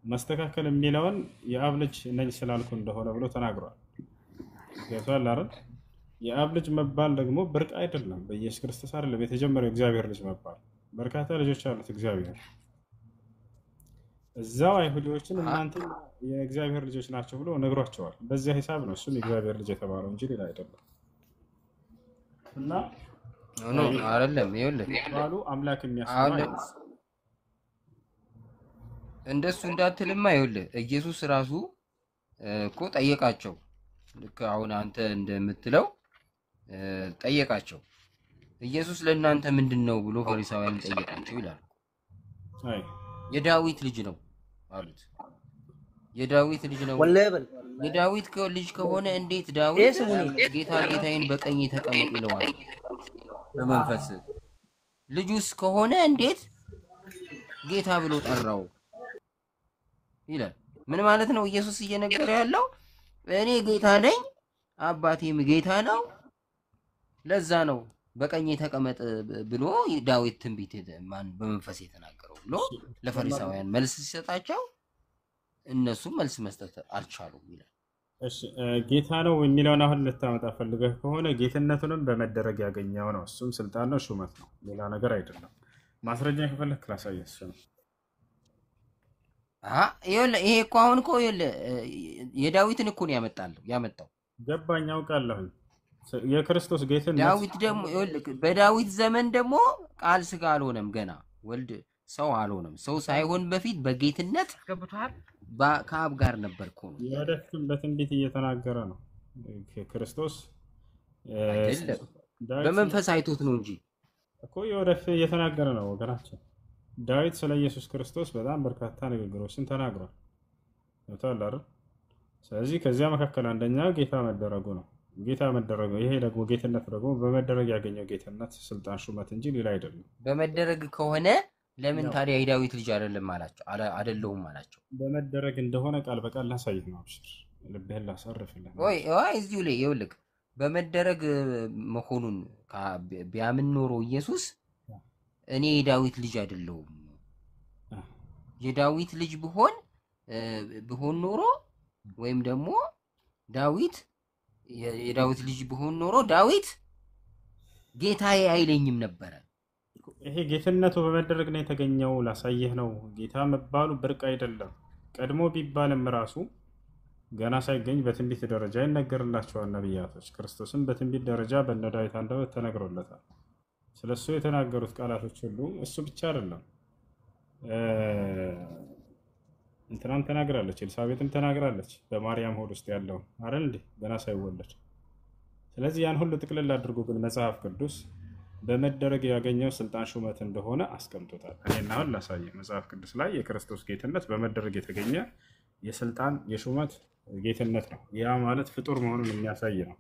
መስተካከል የሚለውን የአብ ልጅ ነኝ ስላልኩ እንደሆነ ብሎ ተናግሯል። ገብቷል አይደል? የአብ ልጅ መባል ደግሞ ብርቅ አይደለም። በኢየሱስ ክርስቶስ አይደለም የተጀመረው እግዚአብሔር ልጅ መባል። በርካታ ልጆች አሉት እግዚአብሔር። እዛው አይሁዶችን እናንተ የእግዚአብሔር ልጆች ናቸው ብሎ ነግሯቸዋል። በዚያ ሂሳብ ነው እሱም የእግዚአብሔር ልጅ የተባለው እንጂ ሌላ አይደለም። እና አይደለም ይኸውልህ ባሉ አምላክ የሚያስማው እንደሱ እንዳትልማ። ይኸውልህ ኢየሱስ ራሱ እኮ ጠየቃቸው። ልክ አሁን አንተ እንደምትለው ጠየቃቸው። ኢየሱስ ለእናንተ ምንድን ነው ብሎ ፈሪሳውያን ጠየቃቸው ይላል። የዳዊት ልጅ ነው አሉት። የዳዊት ልጅ ነው። የዳዊት ልጅ ከሆነ እንዴት ዳዊት ጌታ ጌታዬን በቀኝ ተቀመጥ ይለዋል በመንፈስ? ልጁስ ከሆነ እንዴት ጌታ ብሎ ጠራው ይላል። ምን ማለት ነው? ኢየሱስ እየነገረ ያለው እኔ ጌታ ነኝ፣ አባቴም ጌታ ነው፣ ለዛ ነው በቀኝ ተቀመጥ ብሎ ዳዊት ትንቢት ማን በመንፈስ የተናገረው ብሎ ለፈሪሳውያን መልስ ሲሰጣቸው እነሱም መልስ መስጠት አልቻሉም ይላል። እሺ ጌታ ነው የሚለውን አሁን ልታመጣ ፈልገህ ከሆነ ጌትነቱንም በመደረግ ያገኘው ነው። እሱም ስልጣን ነው፣ ሹመት ነው፣ ሌላ ነገር አይደለም። ማስረጃ ከፈለክ ላሳየህ። እሱ ነው ይሄ እኮ አሁን እኮ የዳዊትን እኮ ነው ያመጣው። ገባኝ፣ አውቃለሁኝ የክርስቶስ ጌትነት። ዳዊት ደግሞ በዳዊት ዘመን ደግሞ ቃል ስጋ አልሆነም፣ ገና ወልድ ሰው አልሆነም። ሰው ሳይሆን በፊት በጌትነት ከአብ ጋር ነበር እኮ ነው። የወደፊትም በትንቢት እየተናገረ ነው ክርስቶስ። በመንፈስ አይቶት ነው እንጂ እኮ የወደፊት እየተናገረ ነው ወገናችን። ዳዊት ስለ ኢየሱስ ክርስቶስ በጣም በርካታ ንግግሮችን ተናግሯል። አይደል? ስለዚህ ከዚያ መካከል አንደኛ ጌታ መደረጉ ነው። ጌታ መደረጉ፣ ይሄ ደግሞ ጌትነት ደግሞ በመደረግ ያገኘው ጌትነት፣ ስልጣን፣ ሹመት እንጂ ሌላ አይደለም። በመደረግ ከሆነ ለምን ታዲያ የዳዊት ልጅ አይደለም አላቸው? አይደለሁም አላቸው። በመደረግ እንደሆነ ቃል በቃል ላሳይህ ነው። አብሽር፣ ልብህን ላሳርፍልህ። ወይ እዚሁ ላይ ይኸውልህ በመደረግ መሆኑን ቢያምን ኖሮ ኢየሱስ እኔ የዳዊት ልጅ አይደለሁም፣ የዳዊት ልጅ ብሆን ኖሮ ወይም ደግሞ ዳዊት የዳዊት ልጅ ብሆን ኖሮ ዳዊት ጌታዬ አይለኝም ነበረ። ይሄ ጌትነቱ በመደረግ ነው የተገኘው። ላሳየህ ነው። ጌታ መባሉ ብርቅ አይደለም። ቀድሞ ቢባልም ራሱ ገና ሳይገኝ በትንቢት ደረጃ ይነገርላቸዋል ነቢያቶች። ክርስቶስም በትንቢት ደረጃ በነ ዳዊት አንደበት ተነግሮለታል። ስለሱ የተናገሩት ቃላቶች ሁሉ እሱ ብቻ አይደለም። እንትናም ተናግራለች፣ ኤልሳቤጥም ተናግራለች በማርያም ሆድ ውስጥ ያለው አይደል እንዴ ገና ሳይወለድ። ስለዚህ ያን ሁሉ ጥቅልል አድርጎ ግን መጽሐፍ ቅዱስ በመደረግ ያገኘው ስልጣን ሹመት እንደሆነ አስቀምጦታል። እኔና አሁን ላሳየህ መጽሐፍ ቅዱስ ላይ የክርስቶስ ጌትነት በመደረግ የተገኘ የስልጣን የሹመት ጌትነት ነው። ያ ማለት ፍጡር መሆኑን የሚያሳይ ነው።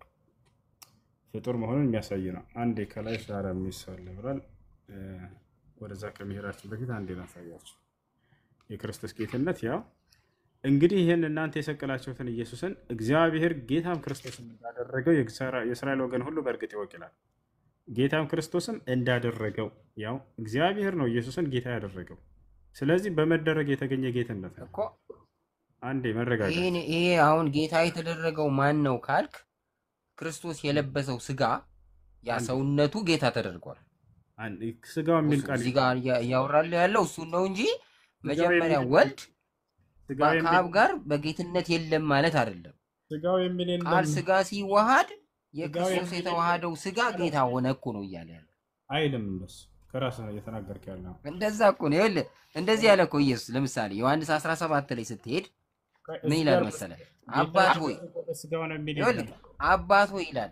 ፍጡር መሆኑን የሚያሳይ ነው። አንዴ ከላይ ሻራ የሚሳል ብሏል። ወደዛ ከመሄዳችን በፊት አንዴ ላሳያችሁ የክርስቶስ ጌትነት። ያው እንግዲህ ይህን እናንተ የሰቀላችሁትን ኢየሱስን እግዚአብሔር ጌታም ክርስቶስን እንዳደረገው የእስራኤል ወገን ሁሉ በእርግጥ ይወቅላል። ጌታም ክርስቶስም እንዳደረገው ያው እግዚአብሔር ነው ኢየሱስን ጌታ ያደረገው። ስለዚህ በመደረግ የተገኘ ጌትነት ነው እኮ። አንዴ መረጋጋት። ይሄ አሁን ጌታ የተደረገው ማን ነው ካልክ ክርስቶስ የለበሰው ስጋ ያ ሰውነቱ ጌታ ተደርጓል። ስጋው የሚል ቃል እዚህ ጋር እያወራል ያለው እሱ ነው እንጂ መጀመሪያ ወልድ ከአብ ጋር በጌትነት የለም ማለት አይደለም። ስጋው የሚል ቃል ስጋ ሲዋሃድ የክርስቶስ የተዋሃደው ስጋ ጌታ ሆነ እኮ ነው እያለ ያለው አይልም። እንደሱ ከራስ ነው እየተናገርክ ያለው። እንደዛ እኮ ነው። ይኸውልህ እንደዚህ ያለ እኮ ኢየሱስ ለምሳሌ ዮሐንስ 17 ላይ ስትሄድ ምን ይላል መሰለህ? አባት ሆይ ይኸውልህ አባት ሆይ ይላል።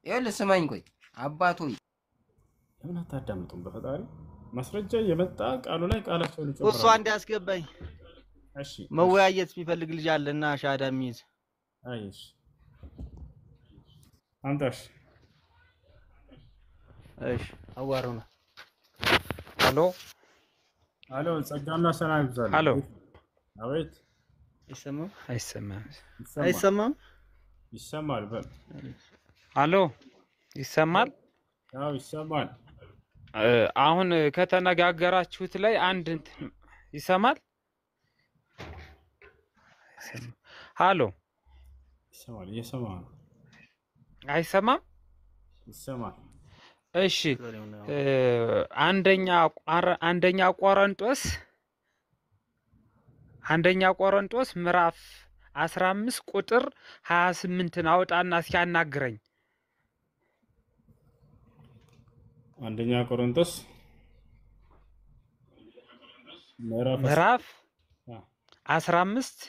ይኸውልህ ስማኝ ቆይ አባት ሆይ ለምን አታዳምጡም? በፈጣሪ ማስረጃ የመጣ ቃሉ ላይ ቃላቸውን ይጨምራሉ። እሱ አንድ ያስገባኝ። እሺ መወያየት የሚፈልግ ልጅ አለና ሻዳ የሚይዝ አይሽ አንተሽ እሺ አዋራው ነው። ሄሎ ሄሎ፣ ጸጋና ሰላም ይብዛል። ሄሎ አቤት። ይሰማል? አይሰማም? ይሰማል። በል ሄሎ ይሰማል? አዎ ይሰማል። አሁን ከተነጋገራችሁት ላይ አንድ ይሰማል? ሃሎ ይሰማል እየሰማህ ነው አይሰማም ይሰማል እሺ አንደኛ ቆሮንጦስ ምዕራፍ 15 ቁጥር 28 አውጣና ሲያናግረኝ አንደኛ ቆሮንጦስ ምዕራፍ 15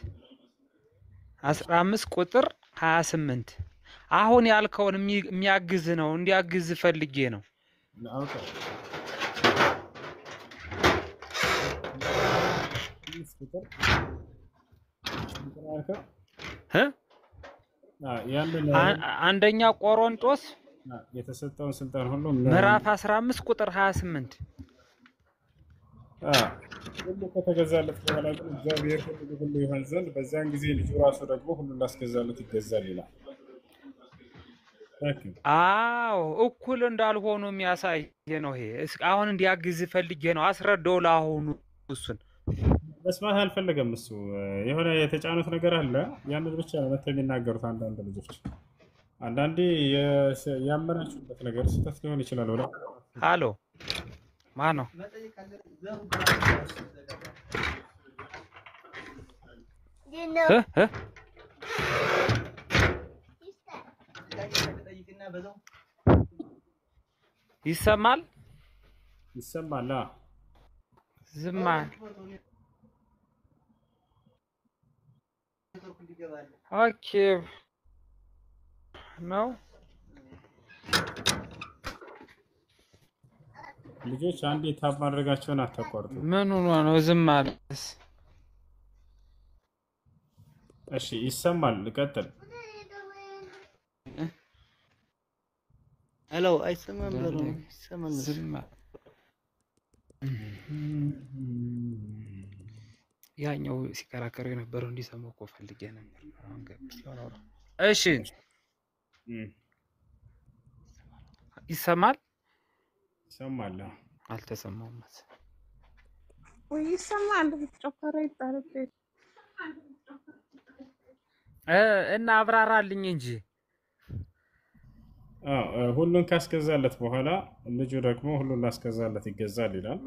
ቁጥር 28 አሁን ያልከውን የሚያግዝ ነው እንዲያግዝ ፈልጌ ነው አንደኛ ቆሮንጦስ የተሰጠውን ስልጣን ሁሉ ምዕራፍ 15 ቁጥር 28 ሁሉ ከተገዛለት በኋላ ግን እግዚአብሔር ሁሉ ይሆን ዘንድ በዛን ጊዜ ልጁ ራሱ ደግሞ ሁሉ ላስገዛለት ይገዛል ይላል አዎ እኩል እንዳልሆኑ የሚያሳይ ነው ይሄ አሁን እንዲያግዝ ፈልጌ ነው አስረዳው ለአሁኑ እሱን መስማት አልፈለገም እሱ የሆነ የተጫኑት ነገር አለ ያንን ብቻ ነው መተው የሚናገሩት አንዳንድ ልጆች አንዳንዴ ያመናችሁበት ነገር ስህተት ሊሆን ይችላል ወላ ሃሎ ማን ነው ይሰማል ዝማ ኦኬ ነው ልጆች አንዴ ታብ ማድረጋቸውን አታቋርጡ ምን ሆኖ ነው ዝም አለስ እሺ ይሰማል ልቀጥል ሄሎ አይሰማም ብሎ ይሰማል ዝም ያኛው ሲከራከሩ የነበረው እንዲሰማው እኮ ፈልጌ ነበር አሁን ገብቷል እሺ ይሰማል አልተሰማውም ወይ ይሰማል ብትጨፈረ ይጣረጥ እና አብራራልኝ እንጂ ሁሉን ካስገዛለት በኋላ ልጁ ደግሞ ሁሉን ላስገዛለት ይገዛል ይላል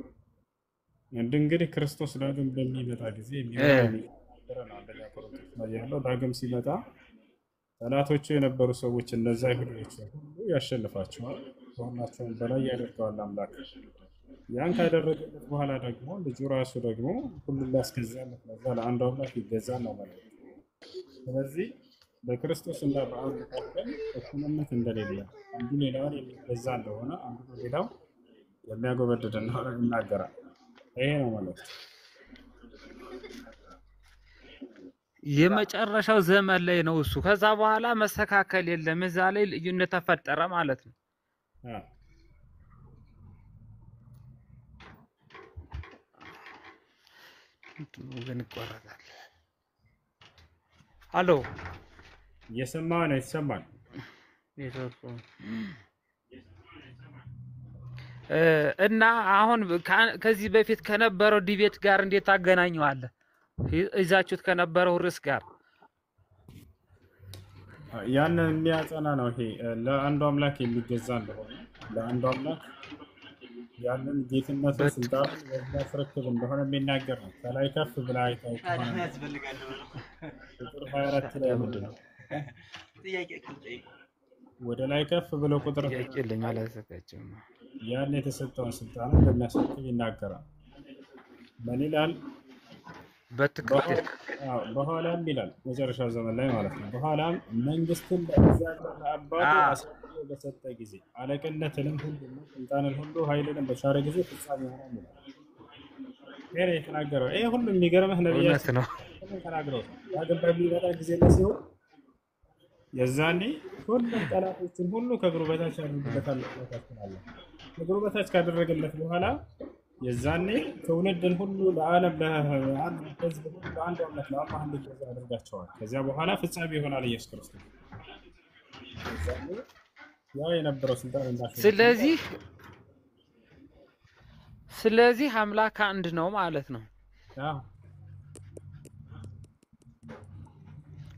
እንግዲህ ክርስቶስ ዳግም በሚመጣ ጊዜ ያለው ዳግም ሲመጣ ጠላቶቹ የነበሩ ሰዎች እነዛ ይሁዶች ሁሉ ያሸንፋቸዋል ከሁላቸውም በላይ ያደርገዋል አምላክ ያን ካደረገለት በኋላ ደግሞ ልጁ ራሱ ደግሞ ሁሉን ላስገዛለት ለዛ ለአንዱ አምላክ ይገዛል ነው ማለት ስለዚህ በክርስቶስ እና በአብ መካከል እኩልነት እንደሌለ አንዱ ሌላውን የሚገዛ እንደሆነ አንዱ ሌላው የሚያጎበድድ እንደሆነ ይናገራል ይሄ ነው ማለት የመጨረሻው ዘመን ላይ ነው እሱ ከዛ በኋላ መስተካከል የለም እዛ ላይ ልዩነት ተፈጠረ ማለት ነው ግን ይቆረጣል አሎ እየሰማህ ነው ይሰማል እና አሁን ከዚህ በፊት ከነበረው ዲቤት ጋር እንዴት ታገናኘዋለህ ይዛችሁት ከነበረው ርዕስ ጋር ያን የሚያጸና ነው ይሄ ለአንዱ አምላክ የሚገዛ እንደሆነ ለአንዱ አምላክ ያንን ጌትነቱን ስልጣን ያስረክብ እንደሆነ የሚናገር ነው ከላይ ከፍ ብላ አይተው ቁጥር 24 ላይ ምንድነው ጥያቄ ከልጠይቅ ወደ ላይ ከፍ ብሎ ቁጥር ጥያቄልኝ አላዘጋጀም ያን የተሰጠውን ስልጣን እንደሚያስረክብ ይናገራል ምን ይላል በትክክል በኋላም ይላል መጨረሻው ዘመን ላይ ማለት ነው በኋላም መንግስትን ለእግዚአብሔር ለአባቱ አስረክቦ በሰጠ ጊዜ አለቅነትንም ሁሉ ስልጣንን ሁሉ ኃይልንም በሻረ ጊዜ ፍጻሜ ይሆናል ይላል ይሄ የተናገረው ይሄ ሁሉ የሚገርምህ ነብያት ነው ተናግረው ዳግም በሚመጣ ጊዜ ላይ ሲሆን የዛኔ ሁሉም ጠላቶችን ሁሉ ከእግሩ በታች ያደርግበታል ማለት ነው ከእግሩ በታች ካደረገለት በኋላ የዛኔ ትውልድን ሁሉ ለዓለም ለአንድ ህዝብ ሁሉ ለአንድ አምላክ ለአላህ እንዲገዛ ያደርጋቸዋል ከዚያ በኋላ ፍጻሜ ይሆናል ኢየሱስ ክርስቶስ ያ የነበረው ስልጣን እንዳሸነፈ ስለዚህ አምላክ አንድ ነው ማለት ነው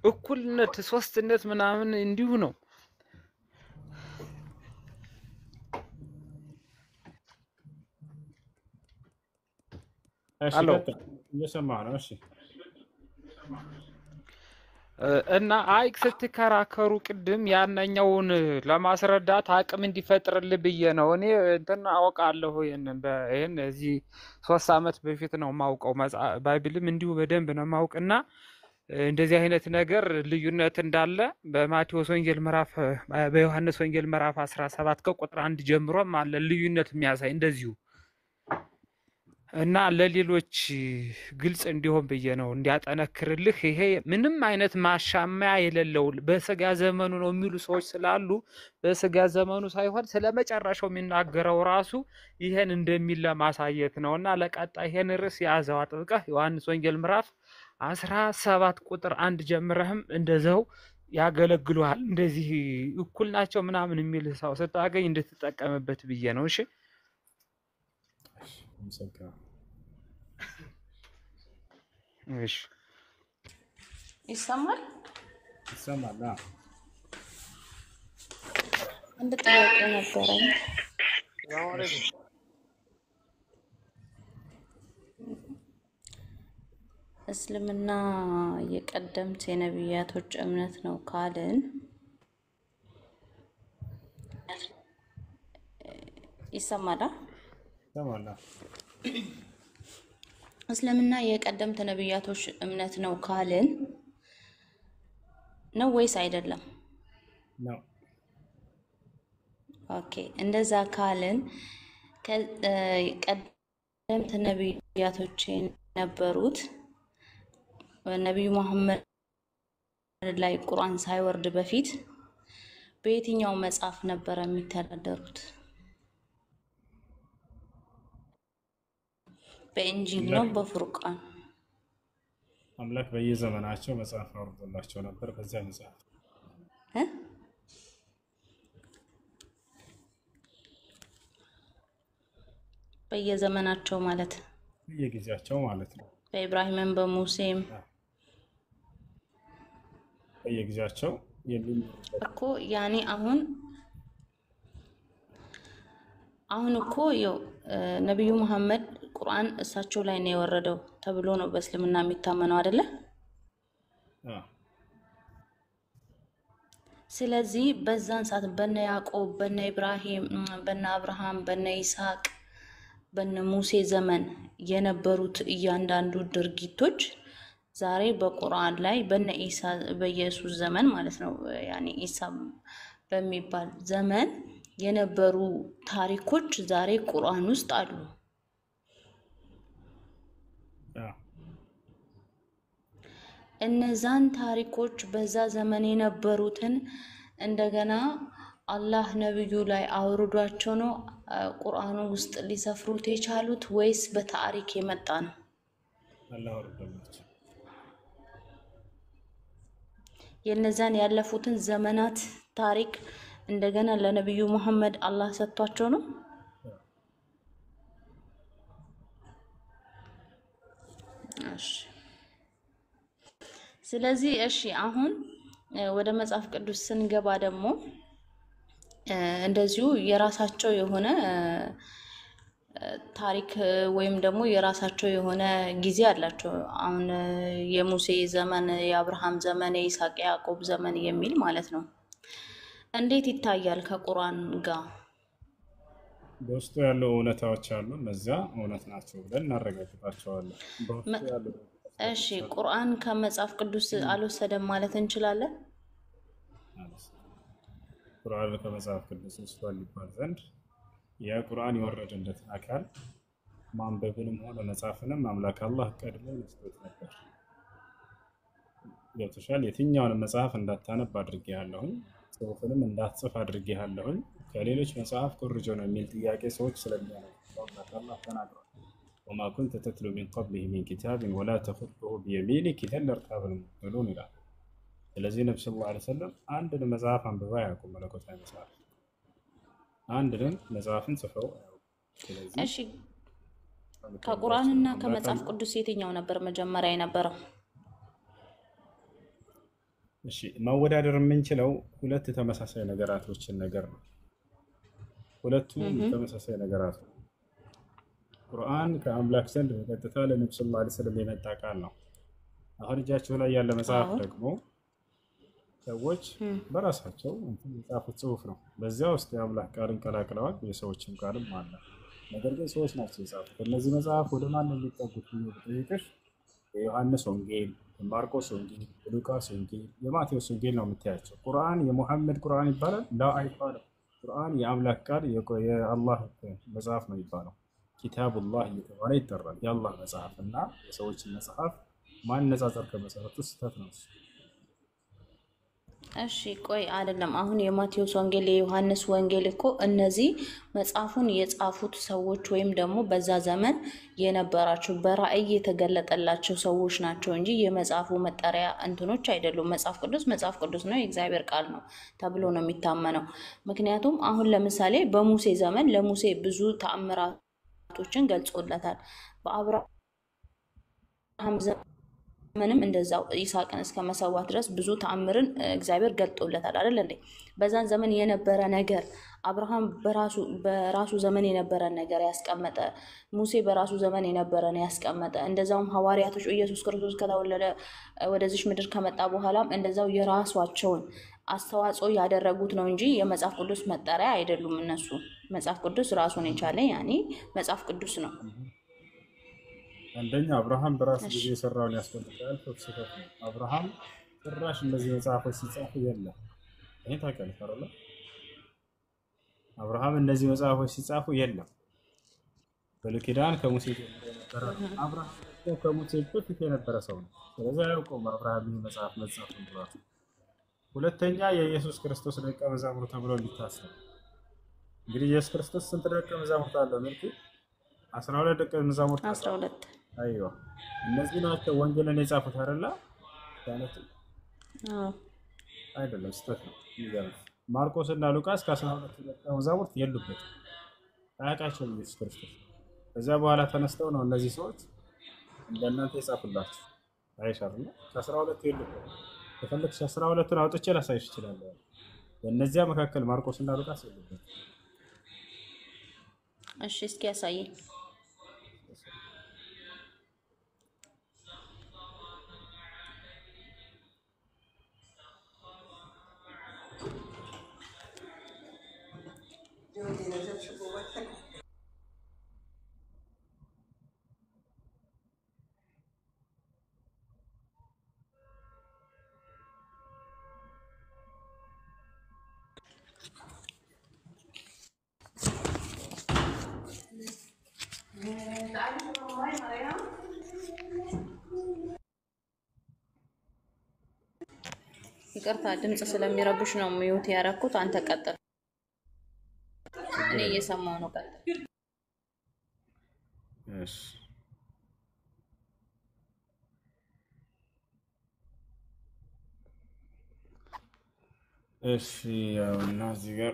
እኩልነት ሶስትነት ምናምን እንዲሁ ነው። እሺ አሎ እየሰማህ ነው? እሺ እና አይ ስትከራከሩ ቅድም ያነኛውን ለማስረዳት አቅም እንዲፈጥርልህ ብዬ ነው። እኔ እንትን አውቃለሁ ይሄን እዚህ 3 ዓመት በፊት ነው ማውቀው ባይብልም እንዲሁ በደንብ ነው ማውቅና እንደዚህ አይነት ነገር ልዩነት እንዳለ በማቴዎስ ወንጌል ምዕራፍ በዮሐንስ ወንጌል ምዕራፍ 17 ከቁጥር 1 ጀምሮም አለ ልዩነት የሚያሳይ እንደዚሁ እና ለሌሎች ግልጽ እንዲሆን ብዬ ነው እንዲያጠነክርልህ። ይሄ ምንም አይነት ማሻማያ የሌለው በስጋ ዘመኑ ነው የሚሉ ሰዎች ስላሉ በስጋ ዘመኑ ሳይሆን ስለመጨረሻው የሚናገረው ራሱ ይሄን እንደሚል ለማሳየት ነውና ለቀጣይ ይሄን ርዕስ ያዘው አጥብቀህ ዮሐንስ ወንጌል ምዕራፍ 17 ቁጥር 1 ጀምረህም እንደዛው ያገለግሉሃል። እንደዚህ እኩል ናቸው ምናምን የሚል ሰው ስታገኝ እንድትጠቀምበት ብዬ ነው። እሺ እሺ ይሰማል? ይሰማል። አንድ ጥያቄ ነበረኝ። እስልምና የቀደምት የነቢያቶች እምነት ነው ካልን ይሰማል? ይሰማል። እስልምና የቀደምት ነቢያቶች እምነት ነው ካልን ነው ወይስ አይደለም? ነው። ኦኬ እንደዛ ካልን ቀደምት ነቢያቶች የነበሩት ነቢዩ መሐመድ ላይ ቁርአን ሳይወርድ በፊት በየትኛው መጽሐፍ ነበር የሚተዳደሩት? በኢንጂል ነው በፍርቃን? አምላክ በየዘመናቸው መጽሐፍ አውርዶላቸው ነበር። በዚያ መጽሐፍ በየዘመናቸው ማለት በየጊዜያቸው ማለት ነው። በኢብራሂምም በሙሴም በየጊዜያቸው እኮ ያኔ አሁን እኮ ያው ነብዩ መሐመድ ቁርአን እሳቸው ላይ ነው የወረደው ተብሎ ነው በእስልምና የሚታመነው አይደለ? ስለዚህ በዛን ሰዓት በነ ያዕቆብ፣ በነ ኢብራሂም፣ በነ አብርሃም፣ በነ ይስሐቅ፣ በነ ሙሴ ዘመን የነበሩት እያንዳንዱ ድርጊቶች ዛሬ በቁርአን ላይ በነ ኢሳ በኢየሱስ ዘመን ማለት ነው ያኔ ኢሳ በሚባል ዘመን የነበሩ ታሪኮች ዛሬ ቁርአን ውስጥ አሉ። እነዛን ታሪኮች በዛ ዘመን የነበሩትን እንደገና አላህ ነብዩ ላይ አውርዷቸው ነው ቁርአኑ ውስጥ ሊሰፍሩት የቻሉት ወይስ በታሪክ የመጣ ነው? አላህ አውርዶላቸው የነዛን ያለፉትን ዘመናት ታሪክ እንደገና ለነብዩ መሐመድ አላህ ሰጥቷቸው ነው? እሺ ስለዚህ እሺ አሁን ወደ መጽሐፍ ቅዱስ ስንገባ ደግሞ እንደዚሁ የራሳቸው የሆነ ታሪክ ወይም ደግሞ የራሳቸው የሆነ ጊዜ አላቸው። አሁን የሙሴ ዘመን፣ የአብርሃም ዘመን፣ የይስሐቅ ያዕቆብ ዘመን የሚል ማለት ነው። እንዴት ይታያል ከቁርአን ጋር? በውስጡ ያለው እውነታዎች አሉ። እነዚያ እውነት ናቸው ብለን እናረጋግጣቸዋለን። በውስጡ ያለው እሺ ቁርአን ከመጽሐፍ ቅዱስ አልወሰደም ማለት እንችላለን? ቁርአን ከመጽሐፍ ቅዱስ ወስዷል ይባል ዘንድ ያ ቁርአን የወረደለትን አካል ማንበብንም ሆነ መጻፍንም አምላክ አላህ ቀድሞ መስጠት ነበር። ገብቶሻል? የትኛውንም መጽሐፍ እንዳታነብ አድርጌሃለሁኝ፣ ጽሑፍንም እንዳትጽፍ አድርጌሃለሁኝ፣ ከሌሎች መጽሐፍ ኮርጆ ነው የሚል ጥያቄ ሰዎች ስለሚያነሱ አምላክ አላህ ተናግሯል። ወማ ኩንተ ተትሉ ሚን ቀብሊሂ ሚን ኪታቢን ወላ ተኹጡሁ ቢየሚኒክ ኢዘን ለርተበ ልሙብጢሉን ይላል። ስለዚህ ነብዩ ሰለላሁ ዐለይሂ ወሰለም አንድን መጽሐፍ አንብበው አያውቁም። መለኮታዊ መጽሐፍ አንድን መጽሐፍን ጽፈው አያውቁም። እሺ ከቁርአንና ከመጽሐፍ ቅዱስ የትኛው ነበር መጀመሪያ የነበረው? እሺ ማወዳደር የምንችለው ሁለት ተመሳሳይ ነገራቶችን ነገር ነው። ሁለቱም ተመሳሳይ ነገራት ነው። ቁርአን ከአምላክ ዘንድ በቀጥታ ለነብዩ ሰለላሁ ዐለይሂ ወሰለም የመጣ ቃል ነው። አሁን እጃቸው ላይ ያለ መጽሐፍ ደግሞ ሰዎች በራሳቸው የጻፉት ጽሁፍ ነው። በዚያ ውስጥ የአምላክ ቃልን ቀላቅለዋል፣ የሰዎችም ቃልም አለ። ነገር ግን ሰዎች ናቸው የጻፉት። እነዚህ መጽሐፍ ወደ ማን ነው የሚጠጉት ብዬ ብጠይቅሽ የዮሐንስ ወንጌል፣ የማርቆስ ወንጌል፣ የሉቃስ ወንጌል፣ የማቴዎስ ወንጌል ነው የምታያቸው። ቁርአን የሙሐመድ ቁርአን ይባላል? ላ አይባልም። ቁርአን የአምላክ ቃል የአላህ መጽሐፍ ነው የሚባለው። ኪታቡላህ እየተባለ ይጠራል። የአላህ መጽሐፍ እና የሰዎችን መጽሐፍ ማነጻጸር ከመሰረቱ ስህተት ነው። እሺ ቆይ አይደለም። አሁን የማቴዎስ ወንጌል የዮሐንስ ወንጌል እኮ እነዚህ መጽሐፉን የጻፉት ሰዎች ወይም ደግሞ በዛ ዘመን የነበራቸው በራእይ የተገለጠላቸው ሰዎች ናቸው እንጂ የመጽሐፉ መጠሪያ እንትኖች አይደሉም። መጽሐፍ ቅዱስ ነው፣ የእግዚአብሔር ቃል ነው ተብሎ ነው የሚታመነው። ምክንያቱም አሁን ለምሳሌ በሙሴ ዘመን ለሙሴ ብዙ ተአምራቶችን ገልጾለታል። በአብርሃም ምንም እንደዛው ይስሐቅን እስከ መሰዋት ድረስ ብዙ ተአምርን እግዚአብሔር ገልጦለታል አይደል እንዴ? በዛን ዘመን የነበረ ነገር አብርሃም በራሱ ዘመን የነበረ ነገር ያስቀመጠ፣ ሙሴ በራሱ ዘመን የነበረን ያስቀመጠ፣ እንደዛውም ሐዋርያቶች ኢየሱስ ክርስቶስ ከተወለደ ወደዚህ ምድር ከመጣ በኋላም እንደዛው የራሷቸውን አስተዋጽኦ ያደረጉት ነው እንጂ የመጽሐፍ ቅዱስ መጠሪያ አይደሉም እነሱ። መጽሐፍ ቅዱስ ራሱን የቻለ ያኔ መጽሐፍ ቅዱስ ነው። አንደኛ አብርሃም በራሱ ጊዜ የሰራውን ያስቀምጣል። ፍልስፍና ነው። አብርሃም ጭራሽ እነዚህ መጽሐፎች ሲጻፉ የለም። ይሄ ታውቃለህ አይደል? አብርሃም እነዚህ መጽሐፎች ሲጻፉ የለም። ብሉይ ኪዳን ከሙሴ ጀምሮ የነበረ አብርሃም ከሙሴ በፊት የነበረ ሰው ነው። ስለዚህ አያውቀውም አብርሃም ይህ መጽሐፍ መጻፉን ራሱ። ሁለተኛ የኢየሱስ ክርስቶስ ደቀ መዛሙርት ተብሎ እንዲታሰብ እንግዲህ ኢየሱስ ክርስቶስ ስንት ደቀ መዛሙርት አለው? መልኩ 12 ደቀ መዛሙርት 12 አይዋ እነዚህ ናቸው ወንጌልን የጻፉት አይደለ? አይደለም፣ ስህተት ነው። ማርቆስ እና ሉቃስ ከ12 ደቀ መዛሙርት የሉበትም፣ አያውቃቸውም ኢየሱስ ክርስቶስ። ከዛ በኋላ ተነስተው ነው እነዚህ ሰዎች እንደናንተ የጻፉላችሁ። አይሻርና ከ12 የሉበትም። ከፈለግሽ 12ቱን አውጥቼ ላሳይሽ እችላለሁ። በእነዚያ መካከል ማርቆስ እና ሉቃስ የሉበትም። እሺ እስኪ ያሳየኝ። ይቅርታ ድምጽ ስለሚረብሽ ነው ሚዩት ያደረኩት። አንተ ቀጥል፣ እኔ እየሰማሁ ነው። ቀጥል። እሺ እሺ ያው እና እዚህ ጋር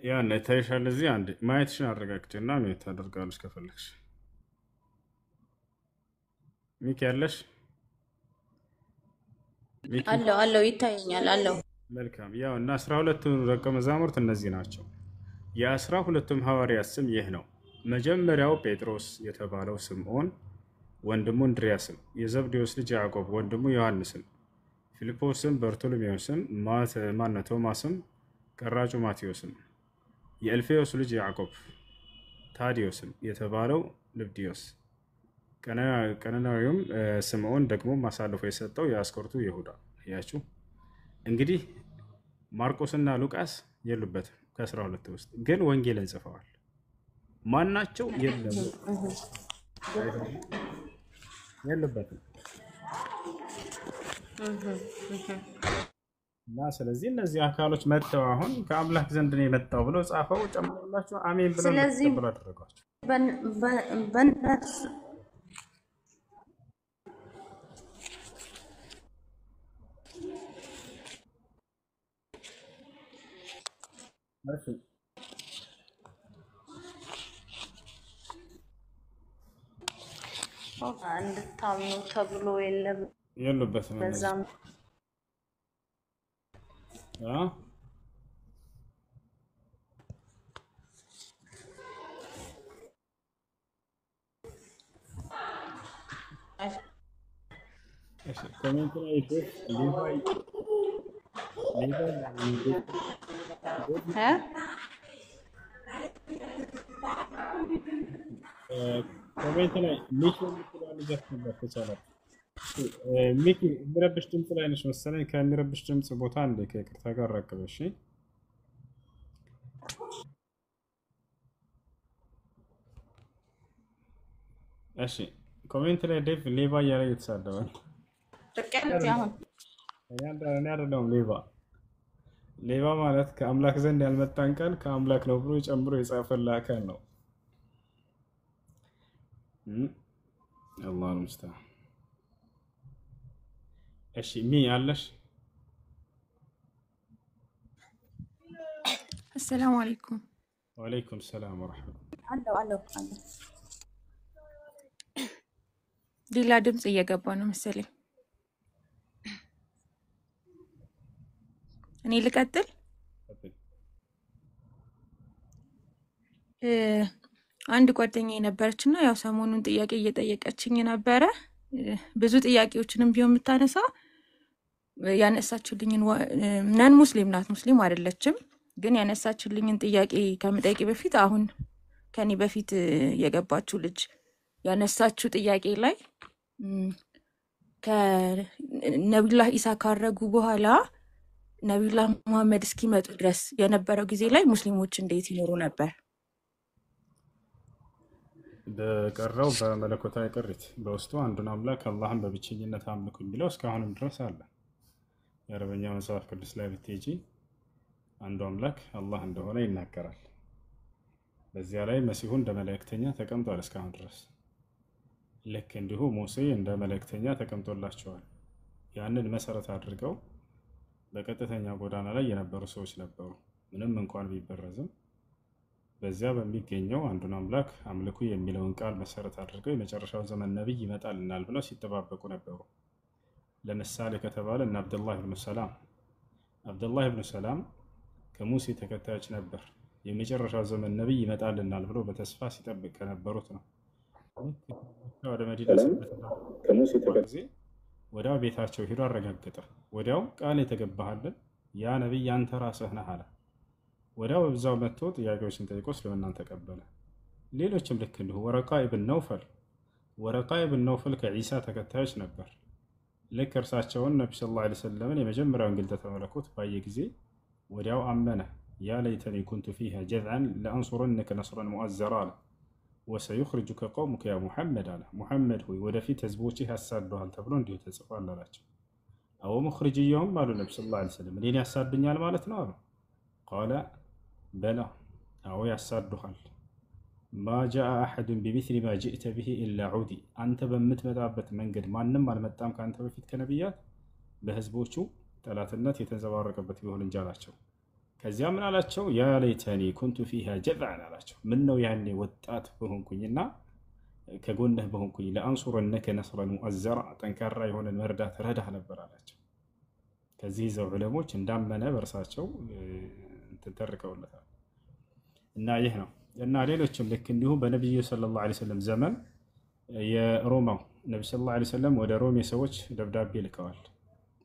ያን ታይሻል። እዚህ አንድ ማየትሽን አረጋግጭና ማየት ታደርጋለሽ ከፈለግሽ። ሚክ ያለሽ አለው ይታየኛል አለው። መልካም። ያው እና 12ቱ ደቀ መዛሙርት እነዚህ ናቸው። የ12ቱም ሐዋርያት ስም ይህ ነው። መጀመሪያው ጴጥሮስ የተባለው ስምዖን፣ ወንድሙ እንድርያስም፣ የዘብዴዎስ ልጅ ያዕቆብ ወንድሙ ዮሐንስም፣ ፊልጶስም፣ በርቶሎሜዎስም፣ ቶማስም፣ ቀራጩ ማቴዎስም፣ የእልፌዎስ ልጅ ያዕቆብ፣ ታዲዮስም የተባለው ልብድዮስ፣ ቀነናዊውም ስምዖን፣ ደግሞ አሳልፎ የሰጠው የአስቆሮቱ ይሁዳ። ያችሁ እንግዲህ ማርቆስና ሉቃስ የሉበትም ከ12 ውስጥ ግን ወንጌልን ጽፈዋል። ማናቸው? የሉበትም። እና ስለዚህ እነዚህ አካሎች መጥተው አሁን ከአምላክ ዘንድ ነው የመጣው ብለው ጻፈው ጨምሮላቸው አሜን ብለው ተቀበሉ አደረጓቸው። እንድታምኑ ተብሎ የለም የሉበትም በዛም ኮሜንት ላይ ኮሜንት ላይ ሚኪ የምትለው ልጅ ነበር ተቻላል። ሚኪ የሚረብሽ ድምፅ ላይ ነሽ መሰለኝ። ከሚረብሽ ድምፅ ቦታ እንደ ከይቅርታ ጋር ራቅበሽ። እሺ ኮሜንት ላይ ዴቭ ሌባ እያለ እየተሳደበ ነው። እኔ አይደለሁም ሌባ። ሌባ ማለት ከአምላክ ዘንድ ያልመጣን ቃል ከአምላክ ነው ብሎ ጨምሮ የጻፈላ አካል ነው። አላሁ ሙስተዓን። እሺ ሚ አለሽ? አሰላሙ አለይኩም። ወአለይኩም ሰላም ወራህመቱላህ። አለው ሌላ ድምፅ እየገባ ነው መሰለኝ። እኔ ልቀጥል? አንድ ጓደኛዬ ነበረች እና ያው ሰሞኑን ጥያቄ እየጠየቀችኝ ነበረ። ብዙ ጥያቄዎችንም ቢሆን የምታነሳ ያነሳችልኝን ነን ሙስሊም ናት፣ ሙስሊም አይደለችም። ግን ያነሳችልኝን ጥያቄ ከመጠየቄ በፊት አሁን ከኔ በፊት የገባችው ልጅ ያነሳችው ጥያቄ ላይ ከነቢዩላህ ኢሳ ካረጉ በኋላ ነቢዩላህ መሐመድ እስኪመጡ ድረስ የነበረው ጊዜ ላይ ሙስሊሞች እንዴት ይኖሩ ነበር? በቀረው በመለኮታዊ ቅሪት በውስጡ አንዱን አምላክ አላህን በብቸኝነት አምልኩ የሚለው እስካሁንም ድረስ አለ። የአረበኛ መጽሐፍ ቅዱስ ላይ ብትሄጂ አንዱ አምላክ አላህ እንደሆነ ይናገራል። በዚያ ላይ መሲሁ እንደ መልእክተኛ ተቀምጧል እስካሁን ድረስ። ልክ እንዲሁ ሙሴ እንደ መልእክተኛ ተቀምጦላቸዋል። ያንን መሰረት አድርገው በቀጥተኛ ጎዳና ላይ የነበሩ ሰዎች ነበሩ። ምንም እንኳን ቢበረዝም በዚያ በሚገኘው አንዱን አምላክ አምልኩ የሚለውን ቃል መሰረት አድርገው የመጨረሻው ዘመን ነብይ ይመጣልናል ብለው ሲጠባበቁ ነበሩ። ለምሳሌ ከተባለ እነ አብዱላህ ብኑ ሰላም ከሙሴ ተከታዮች ነበር። የመጨረሻው ዘመን ነብይ ይመጣልናል ብሎ በተስፋ ሲጠብቅ ከነበሩት ነው። ወደ መዲና ከሙሴ ጊዜ ወዲያው ቤታቸው ሄዶ አረጋገጠ። ወዲያው ቃል የተገባሃልን ያ ነብይ አንተ ራስህ ነህ አለ። ወዲያው በዛው መጥቶ ጥያቄዎችን ጠይቆ እስልምናን ተቀበለ። ሌሎችም ልክ እንዲሁ ወረቃ ኢብን ነውፈል ከዒሳ ተከታዮች ነበር። ልክ እርሳቸውን ነቢ ሰለላሁ ዐለይሂ ወሰለምን የመጀመሪያውን ግልጠተ መለኮት ባየ ጊዜ ወዲያው አመነ። ያ ለይተኒ ኩንቱ ፊሃ ጀዝዐን ለአንሱረነከ ነስረን ሙአዘራ አለ። ወሰዩኽሪጁከ ቀውሙከ ያ ሙሐመድ አለ። ሙሐመድ ሆይ ወደፊት ህዝቦችህ ያሳዱሃል ተብሎ እንዲሁ ተጽፏል አላቸው። አዎ ሙኽሪጅየሁም አሉ ነቢ ሰለላሁ ዐለይሂ ወሰለም፣ እኔን ያሳዱኛል ማለት ነው አሉ። ቃለ በላ አዎ ያሳዱሃል። ማ ጃአ አሐዱን ቢሚስሊ ማ ጅእተ ብሂ ኢላ ዑዲ፣ አንተ በምትመጣበት መንገድ ማንም አልመጣም ከአንተ በፊት ከነቢያት በህዝቦቹ ጠላትነት የተንጸባረቀበት ቢሆን እንጂ አላቸው። ከዚያ ምን አላቸው? ያ ለይተኒ ኩንቱ ፊሃ ጀዝዐን አላቸው። ምን ነው ያኔ ወጣት በሆንኩኝና ከጎንህ በሆንኩኝ ለአንሱረነከ ነስረን ሙአዘራ፣ ጠንካራ የሆነ መርዳት ረዳህ ነበር አላቸው። ከዚህ ይዘው ዑለሞች እንዳመነ በእርሳቸው ተተርከውለታል። እና ይህ ነው እና ሌሎችም ልክ እንዲሁ በነቢዩ ሰለላሁ ዐለይሂ ወሰለም ዘመን የሮማው ነቢ ሰለላሁ ዐለይሂ ወሰለም ወደ ሮሜ ሰዎች ደብዳቤ ልከዋል።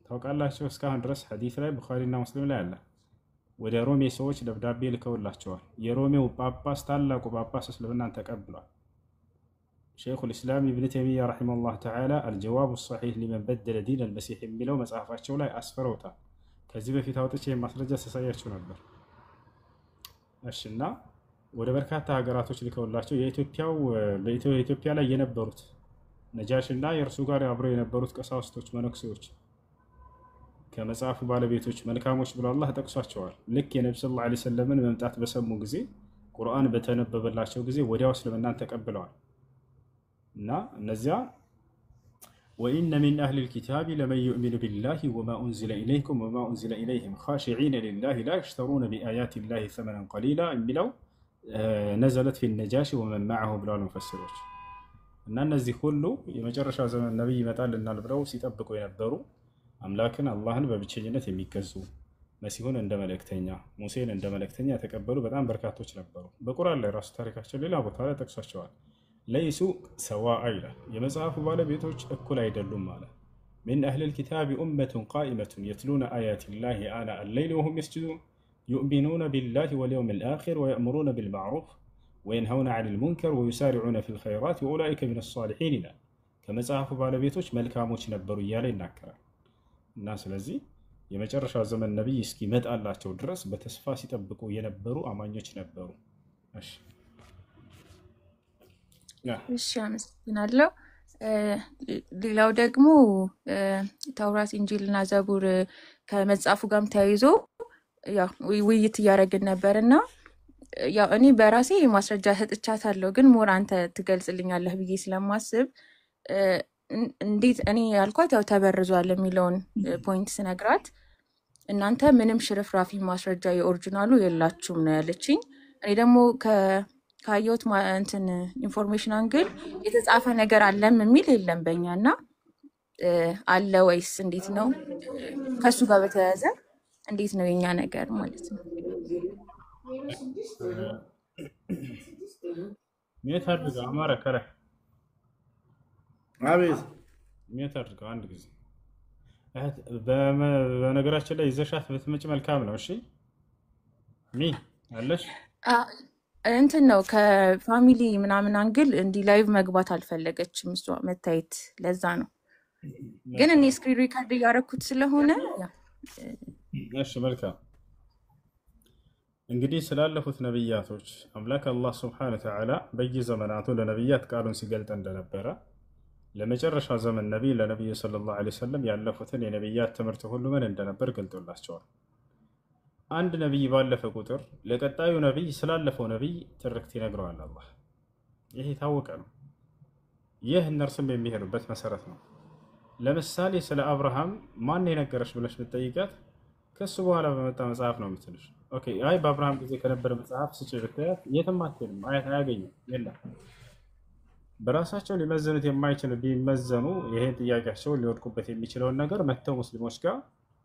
ታውቃላችሁ፣ እስካሁን ድረስ ሐዲስ ላይ ቡኻሪና ሙስሊም ላይ አለ። ወደ ሮሜ ሰዎች ደብዳቤ ልከውላቸዋል። የሮሜው ጳጳስ ታላቁ ጳጳስ እስልምናን ተቀብሏል። ሸይኹል ኢስላም ኢብኑ ተይሚያ ረሒመሁላህ ተዓላ አልጀዋቡ ሰሒህ ሊመን በደለ ዲን አልመሲሕ የሚለው መጽሐፋቸው ላይ አስፈረውታል። ከዚህ በፊት አውጥቼ ማስረጃ ተሳያችሁ ነበር። እሺና ወደ በርካታ ሀገራቶች ልከውላቸው በኢትዮጵያ ላይ የነበሩት ነጃሽና የእርሱ ጋር አብረው የነበሩት ቀሳውስቶች፣ መነኩሴዎች ከመጽሐፉ ባለቤቶች መልካሞች ብሎ አላህ ጠቅሷቸዋል። ልክ የነቢ ሰለላሁ ዐለይሂ ወሰለምን መምጣት በሰሙ ጊዜ ቁርአን በተነበበላቸው ጊዜ ወዲያው እስልምናን ተቀብለዋል። እና እነዚያ ወኢነ ሚን አህሊል ኪታቢ ለመን ዩእሚኑ ቢላሂ ወማ ኡንዚለ ኢለይኩም ወማ ኡንዚለ ኢለይሂም ኻሺዒነ ሊላሂ ላ የሽተሩነ ቢአያቲላሂ ሰመነን ቀሊላ የሚለው ነዘለት ፊ ነጃሺ ወመን መዐሁ ብለዋል ሙፈሲሮች። እና እነዚህ ሁሉ የመጨረሻው ዘመን ነብይ ይመጣልናል ብለው ሲጠብቁ የነበሩ አምላክን አላህን በብቸኝነት የሚገዙ መሲሁን እንደ መልእክተኛ ሙሴን እንደ መልእክተኛ የተቀበሉ በጣም በርካቶች ነበሩ። በቁርአን ላይ ራሱ ታሪካቸው ሌላ ቦታ ላይ ጠቅሷቸዋል። ለይሱ ሰዋአ ይላል። የመጽሐፉ ባለቤቶች እኩል አይደሉም ማለት ሚን አህሊል ኪታቢ ኡመቱን ቃኢመቱን የትሉነ አያቲላሂ አናአ አለይሊ ወሁም የስጁዱን ዩእሚኑነ ቢላሂ ወልየውሚል አኺር ወየእሙሩነ ቢልማዕሩፍ ወየንሀውነ ዐኒል ሙንከር ወዩሳሪዑነ ፊል ኸይራት ወኡላኢከ ሚነስ ሷሊሒን ይላል። ከመጽሐፉ ባለቤቶች መልካሞች ነበሩ እያለ ይናገራል። እና ስለዚህ የመጨረሻው ዘመን ነብይ እስኪመጣላቸው ድረስ በተስፋ ሲጠብቁ የነበሩ አማኞች ነበሩ። እሺ አመሰግናለሁ። ሌላው ደግሞ ተውራት፣ ኢንጂልና ዘቡር ከመጽሐፉ ጋርም ተያይዞ ያው ውይይት እያደረግን ነበርና ያው እኔ በራሴ ማስረጃ ሰጥቻታለሁ፣ ግን ሞር አንተ ትገልጽልኛለህ ብዬ ስለማስብ እንዴት እኔ ያልኳት ያው ተበርዟል የሚለውን ፖይንት ስነግራት እናንተ ምንም ሽርፍራፊ ማስረጃ የኦሪጂናሉ የላችሁም ነው ያለችኝ። እኔ ደግሞ ካየሁት እንትን ኢንፎርሜሽን አንግል የተጻፈ ነገር አለም የሚል የለም በእኛ እና አለ ወይስ እንዴት ነው? ከሱ ጋር በተያያዘ እንዴት ነው የኛ ነገር ማለት ነው? ሜት አድርገው አማረ ከረ አቤት ሜት አድርገው አንድ ጊዜ በነገራችን ላይ ይዘሻት ብትመጪ መልካም ነው። እሺ ሚ አለሽ እንትን ነው ከፋሚሊ ምናምን አንግል እንዲህ ላይቭ መግባት አልፈለገችም እሷ መታየት፣ ለዛ ነው። ግን እኔ ስክሪን ሪካርድ እያደረኩት ስለሆነ እሺ መልካም። እንግዲህ ስላለፉት ነብያቶች አምላክ አላህ ሱብሓነሁ ወተዓላ በየዘመናቱ ለነብያት ቃሉን ሲገልጥ እንደነበረ ለመጨረሻ ዘመን ነብይ ለነብዩ ሰለላሁ ዐለይሂ ወሰለም ያለፉትን የነብያት ትምህርት ሁሉ ምን እንደነበር ገልጦላቸዋል። አንድ ነብይ ባለፈ ቁጥር ለቀጣዩ ነብይ ስላለፈው ነብይ ትርክት ይነግረዋል አላህ። ይሄ ታወቀ ነው። ይህ እነርሱም የሚሄዱበት መሰረት ነው። ለምሳሌ ስለ አብርሃም ማን የነገረሽ ብለሽ ብትጠይቃት ከሱ በኋላ በመጣ መጽሐፍ ነው የምትልሽ። ኦኬ አይ በአብርሃም ጊዜ ከነበረ መጽሐፍ ስጭ ብትያት የትም አትሄድም፣ አያገኝም፣ የለም። በራሳቸው ሊመዝኑት የማይችሉ ቢመዘኑ ይሄን ጥያቄያቸውን ሊወድቁበት የሚችለውን ነገር መተው ሙስሊሞች ጋር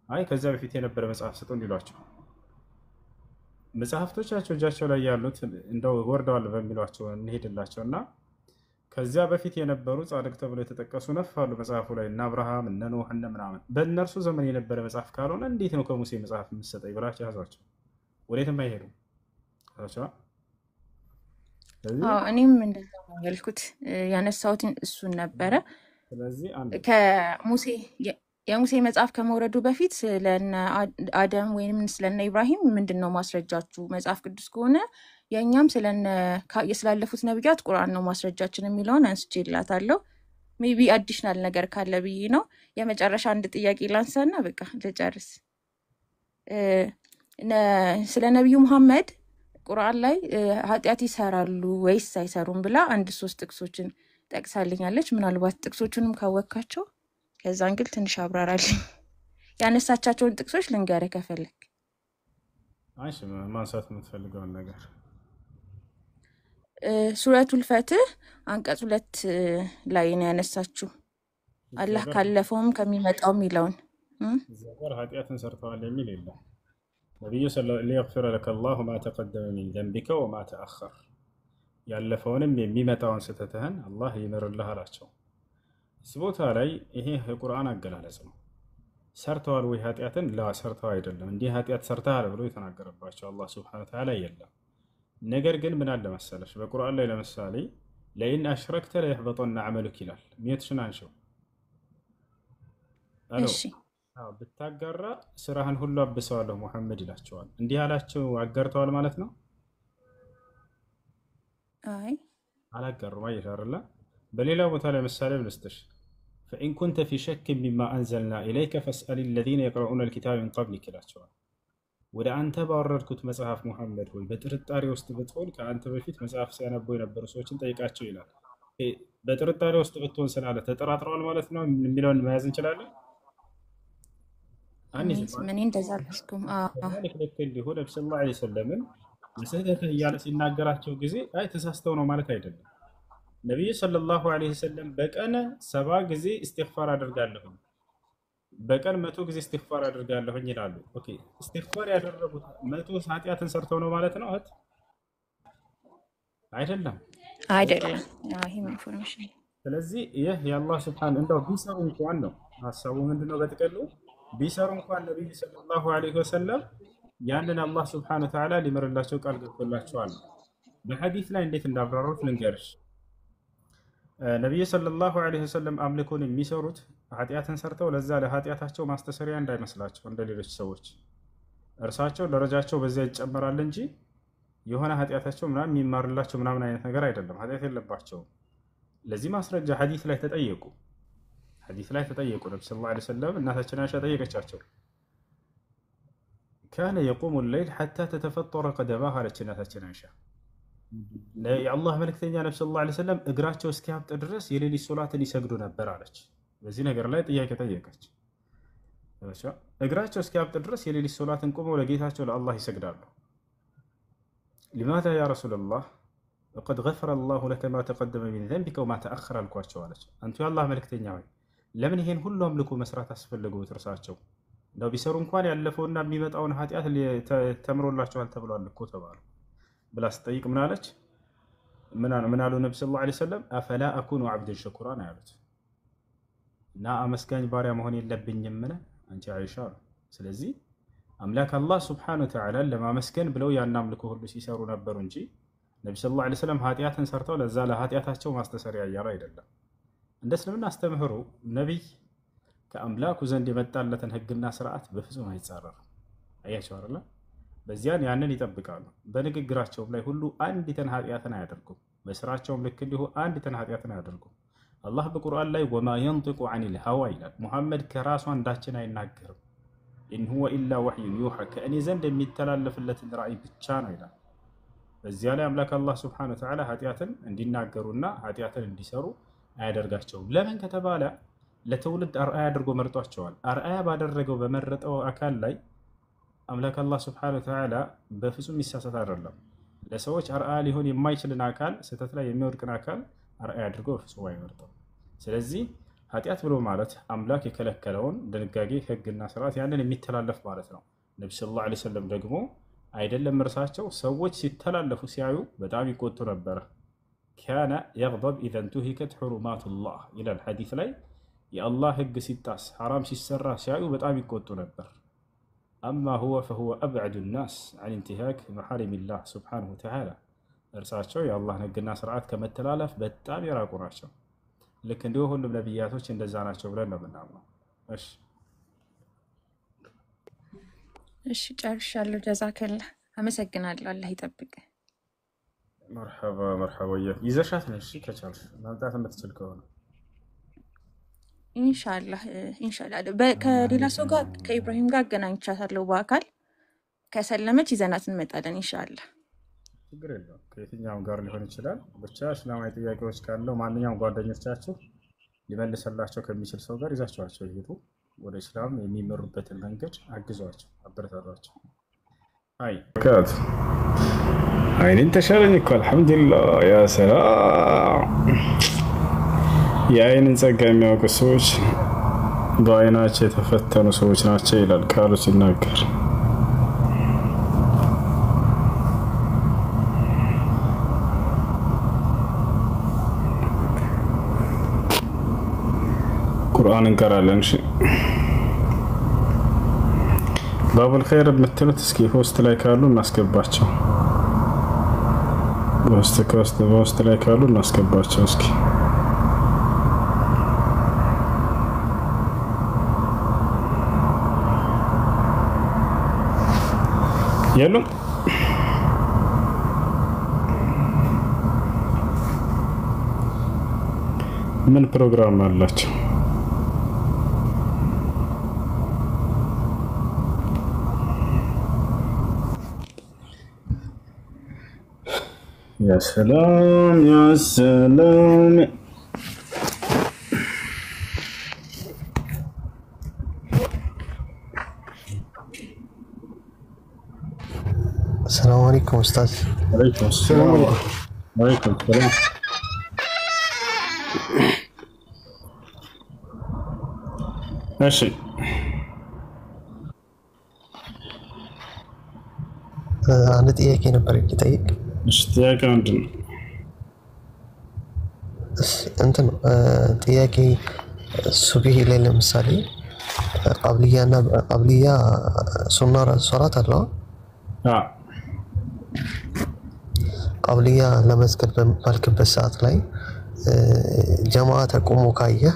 አይ ከዚያ በፊት የነበረ መጽሐፍ ስጡ እንዲሏቸው መጽሐፍቶቻቸው እጃቸው ላይ ያሉት እንደው ወርደዋል በሚሏቸው እንሄድላቸው እና ከዚያ በፊት የነበሩ ጻድቅ ተብሎ የተጠቀሱ ነፋሉ መጽሐፉ ላይ እና አብርሃም እነ ኖህ እነ ምናምን በእነርሱ ዘመን የነበረ መጽሐፍ ካልሆነ እንዴት ነው ከሙሴ መጽሐፍ የምትሰጠኝ ብላቸው ያዟቸው። ወዴትም አይሄዱም። እኔም እንደዛ ነው ያልኩት፣ ያነሳሁት እሱን ነበረ። ስለዚህ የሙሴ መጽሐፍ ከመውረዱ በፊት ስለነ አደም ወይም ስለነ ኢብራሂም ምንድን ነው ማስረጃችሁ? መጽሐፍ ቅዱስ ከሆነ የእኛም ስላለፉት ነቢያት ቁርአን ነው ማስረጃችን የሚለውን አንስቼላታለሁ። ሜቢ አዲሽናል ነገር ካለ ብዬ ነው። የመጨረሻ አንድ ጥያቄ ላንሳና በቃ ልጨርስ። ስለ ነቢዩ መሐመድ ቁርአን ላይ ኃጢአት ይሰራሉ ወይስ አይሰሩም ብላ 1-3 ጥቅሶችን ጠቅሳልኛለች። ምናልባት ጥቅሶቹንም ካወካቸው ከዛ እንግል ትንሽ አብራራልኝ። ያነሳቻቸውን ጥቅሶች ልንገርህ ከፈለክ። አይሽ ማንሳት የምትፈልገውን ነገር ሱረቱል ፈትህ አንቀጽ 2 ላይ ነው ያነሳችው። አላህ ካለፈውም ከሚመጣውም ይለውን ዘበር ኃጢአትን ሰርተዋል የሚል የለም። ነብዩ ሰለላሁ ዐለይሂ ወሰለም ለከ አላሁ ማ ተቀደመ ሚን ዘንቢከ ወማ ተአኸር፣ ያለፈውንም የሚመጣውን ስተትህን አላህ ይምርልህ አላቸው። እዚህ ቦታ ላይ ይሄ የቁርአን አገላለጽ ነው። ሰርተዋል ወይ ኃጢአትን? ላ ሰርተው አይደለም። እንዲህ ኃጢአት ሰርተሃል ብሎ የተናገረባቸው አላህ ሱብሓነሁ ወተዓላ የለም። ነገር ግን ምን አለ መሰለሽ በቁርአን ላይ ለምሳሌ ለኢን አሽረክተ ለይሕበጠነ ዐመሉክ ይላል። ሚየትሽን አንሺው እሺ ብታጋራ ስራህን ሁሉ አብሰዋለሁ ሙሐመድ ይላቸዋል። እንዲህ አላቸው አጋርተዋል ማለት ነው? አይ አላጋሩም። አየሽ አይደለ? በሌላ ቦታ ላይ ምሳሌ ልስጥሽ። فإن كنت في شك مما أنزلنا إليك فاسأل الذين يقرؤون الكتاب من قبلك ይላቸዋል። ወደ አንተ ባወረድኩት መጽሐፍ ሙሐመድ ሆይ በጥርጣሬ ውስጥ ብትሆን ከአንተ በፊት መጽሐፍ ሲያነቡ የነበሩ ሰዎችን ጠይቃቸው ይላል። በጥርጣሬ ውስጥ ብትሆን ስላለ ተጠራጥረዋል ማለት ነው የሚለውን መያዝ እንችላለን። ምን እንደዛ አልኩኝ። ልክ እንዲሁ ነብዩ ሰለላሁ ዐለይሂ ወሰለም ስህተት እያለ ሲናገራቸው ጊዜ አይ ተሳስተው ነው ማለት አይደለም። ነብዩ ሰለላሁ ዐለይሂ ወሰለም በቀን 70 ጊዜ ኢስቲግፋር አደርጋለሁ፣ በቀን 100 ጊዜ ኢስቲግፋር አደርጋለሁ ይላሉ። ኦኬ ኢስቲግፋር ያደረጉት 100 ኃጢአትን ሰርተው ነው ማለት ነው አይደለም? አይደለም። ይሄ ኢንፎርሜሽን። ስለዚህ ይህ የአላህ ስብሐነ እንደው ቢሰሩ እንኳን ነው ሐሳቡ ምንድነው? በጥቅሉ ቢሰሩ እንኳን ነብዩ ሰለላሁ ዐለይሂ ወሰለም ያንን አላህ ስብሐነ ወተዓላ ሊመርላቸው ቃል ገብቶላቸዋል። በሐዲስ ላይ እንዴት እንዳብራሩት ልንገርሽ። ነብዩ ሰለላሁ ዐለይሂ ወሰለም አምልኮን የሚሰሩት ኃጢአትን ሰርተው ለዛ ለኃጢአታቸው ማስተሰሪያ እንዳይመስላቸው እንደ ሌሎች ሰዎች እርሳቸው ደረጃቸው በዚያ ይጨመራል እንጂ የሆነ ኃጢአታቸው ምናምን የሚማርላቸው ምናምን አይነት ነገር አይደለም። ኃጢአት የለባቸውም። ለዚህ ማስረጃ ሐዲስ ላይ ተጠየቁ። ነብዩ ሰለላሁ ዐለይሂ ወሰለም እናታችን አይሻ ጠየቀቻቸው። ካነ የቁሙ ሌይል ሐታ ተተፈጠረ ቀደማህ አለች እናታችን አይሻ። የአላህ መልእክተኛ ነብዩ ሰለላሁ ዐለይሂ ወሰለም እግራቸው እስኪያብጥ ድረስ የሌሊት ሶላትን ይሰግዱ ነበር አለች። በዚህ ነገር ላይ ጥያቄ ጠየቀች። እግራቸው እስኪያብጥ ድረስ የሌሊት ሶላትን ቆመው ለጌታቸው ለአላህ ይሰግዳሉ። ሊማዛ ያ ረሱላላህ ወቀድ ገፈረ አላሁ ለከ ማ ተቀደመ ሚን ዘንቢከ ወማ ተአኸረ አልኳቸው አለች። አንቱ የአላህ መልእክተኛ ሆይ ለምን ይሄን ሁሉ አምልኮ መስራት አስፈለገውት? እርሳቸው እንደው ቢሰሩ እንኳን ያለፈውና የሚመጣውን ኃጢአት ተምሮላቸዋል ተብሏል እኮ ተባሉ ብላ ስትጠይቅ ምን አለች? ምን አሉ ነብዩ ሰለላሁ ዐለይሂ ወሰለም? አፈላ አኩኑ ዐብደን ሸኩራን አሉት። እና አመስጋኝ ባሪያ መሆን የለብኝም ምን አንቺ አይሻ? ስለዚህ አምላክ አላህ ሱብሓነሁ ወተዓላ ለማመስገን ብለው ያን አምልኮ ሁሉ ሲሰሩ ነበሩ እንጂ ነብዩ ሰለላሁ ዐለይሂ ወሰለም ኃጢአትን ሰርተው ለዛ ለኃጢአታቸው ማስተሰሪያ እያሉ አይደለም። እንደ እስልምና አስተምህሮ ነቢይ ከአምላኩ ዘንድ የመጣለትን ህግና ስርዓት በፍጹም አይጻረርም። አያቸው አይደለ? በዚያን ያንን ይጠብቃሉ። በንግግራቸውም ላይ ሁሉ አንዲትን ኃጢአትን አያደርጉም። በስራቸውም ልክ እንዲሁ አንዲትን ኃጢአትን አያደርጉም። አላህ በቁርአን ላይ ወማ የንጢቁ ዐኒል ሀዋ ይላል። ሙሐመድ ከራሱ አንዳችን አይናገርም። ኢን ሁወ ኢላ ወሕዩን ዩሓ ከእኔ ዘንድ የሚተላለፍለትን ራእይ ብቻ ነው ይላል። በዚያ ላይ አምላክ አላህ ሱብሓነሁ ወተዓላ ኃጢአትን እንዲናገሩና ኃጢአትን እንዲሰሩ አያደርጋቸውም። ለምን ከተባለ ለትውልድ አርአያ አድርጎ መርጧቸዋል። አርአያ ባደረገው በመረጠው አካል ላይ አምላክ አላህ ሱብሓነሁ ወተዓላ በፍጹም ይሳሳት አይደለም። ለሰዎች አርአያ ሊሆን የማይችልን አካል ስህተት ላይ የሚወድቅን አካል አርአያ አድርጎ በፍጹም አይመርጠው። ስለዚህ ኃጢአት ብሎ ማለት አምላክ የከለከለውን ድንጋጌ ህግና ስርዓት ያንን የሚተላለፍ ማለት ነው። ነብዩ ሰለላሁ ዐለይሂ ወሰለም ደግሞ አይደለም እርሳቸው ሰዎች ሲተላለፉ ሲያዩ በጣም ይቆጡ ነበር። ካነ የግደብ ኢዘ እንቱሂከት ሑሩማቱላህ ይላል ሐዲስ ላይ የአላህ ህግ ሲጣስ ሐራም ሲሰራ ሲያዩ በጣም ይቆጡ ነበር። አማ ሁወ ፈሁወ አብዐዱ ናስ ዐን ኢንቲሃክ መሐሪሚላህ ሱብሓነሁ ወተዓላ እርሳቸው የአላህን ህግና ስርዓት ከመተላለፍ በጣም የራቁ ናቸው። ልክ እንዲሁ ሁሉም ነቢያቶች እንደዛ ናቸው ብለን ነው የምናምነው። እሺ ጨርሻለሁ። ጀዛከላ አመሰግናለሁ። አላህ ይጠብቅ። መርሐባ መርሐባ። ይዘሻት ነሽ ከቻልሽ ማምጣት የምትችል ከሆነ ኢንሻአላህ ከሌላ ሰው ጋር ከኢብራሂም ጋር አገናኝቻታለሁ በአካል ከሰለመች ይዘናት እንመጣለን ኢንሻአላህ። ችግር የለውም። ከየትኛውም ጋር ሊሆን ይችላል። ብቻ እስላማዊ ጥያቄዎች ካለው ማንኛውም ጓደኞቻችሁ ሊመልሰላቸው ከሚችል ሰው ጋር ይዛቸዋቸው ይሄዱ። ወደ እስላም የሚመሩበትን መንገድ አግዟቸው፣ አበረታቷቸው። አይ ካት አይኔን ተሻለኝ እኮ አልሐምዱሊላህ። ያ ሰላም። የአይንን ጸጋ የሚያውቁ ሰዎች በአይናቸው የተፈተኑ ሰዎች ናቸው ይላል ቃሉ ሲናገር። ቁርአን እንቀራለን። እሺ ባቡል ኸይር የምትሉት እስኪ ሆስት ላይ ካሉ እናስገባቸው። በውስጥ ላይ ካሉ እናስገባቸው እስኪ። የሉም ምን ፕሮግራም አላቸው? ያ ሰላም ያ ሰላም። ሰላም አለይኩም ኡስታዝ። ወአለይኩም ሰላም። ወአለይኩም ሰላም። እሺ አንድ ጥያቄ ነበር ልጠይቅ። እሺ ጥያቄ ምንድን ነው? እንትን ጥያቄ ሱብሂ ላይ ለምሳሌ ቀብልያ ሱና ሶላት አለው። ቀብልያ ለመስገድ በምትባልክበት ሰዓት ላይ ጀማዓ ተቆሞ ካየህ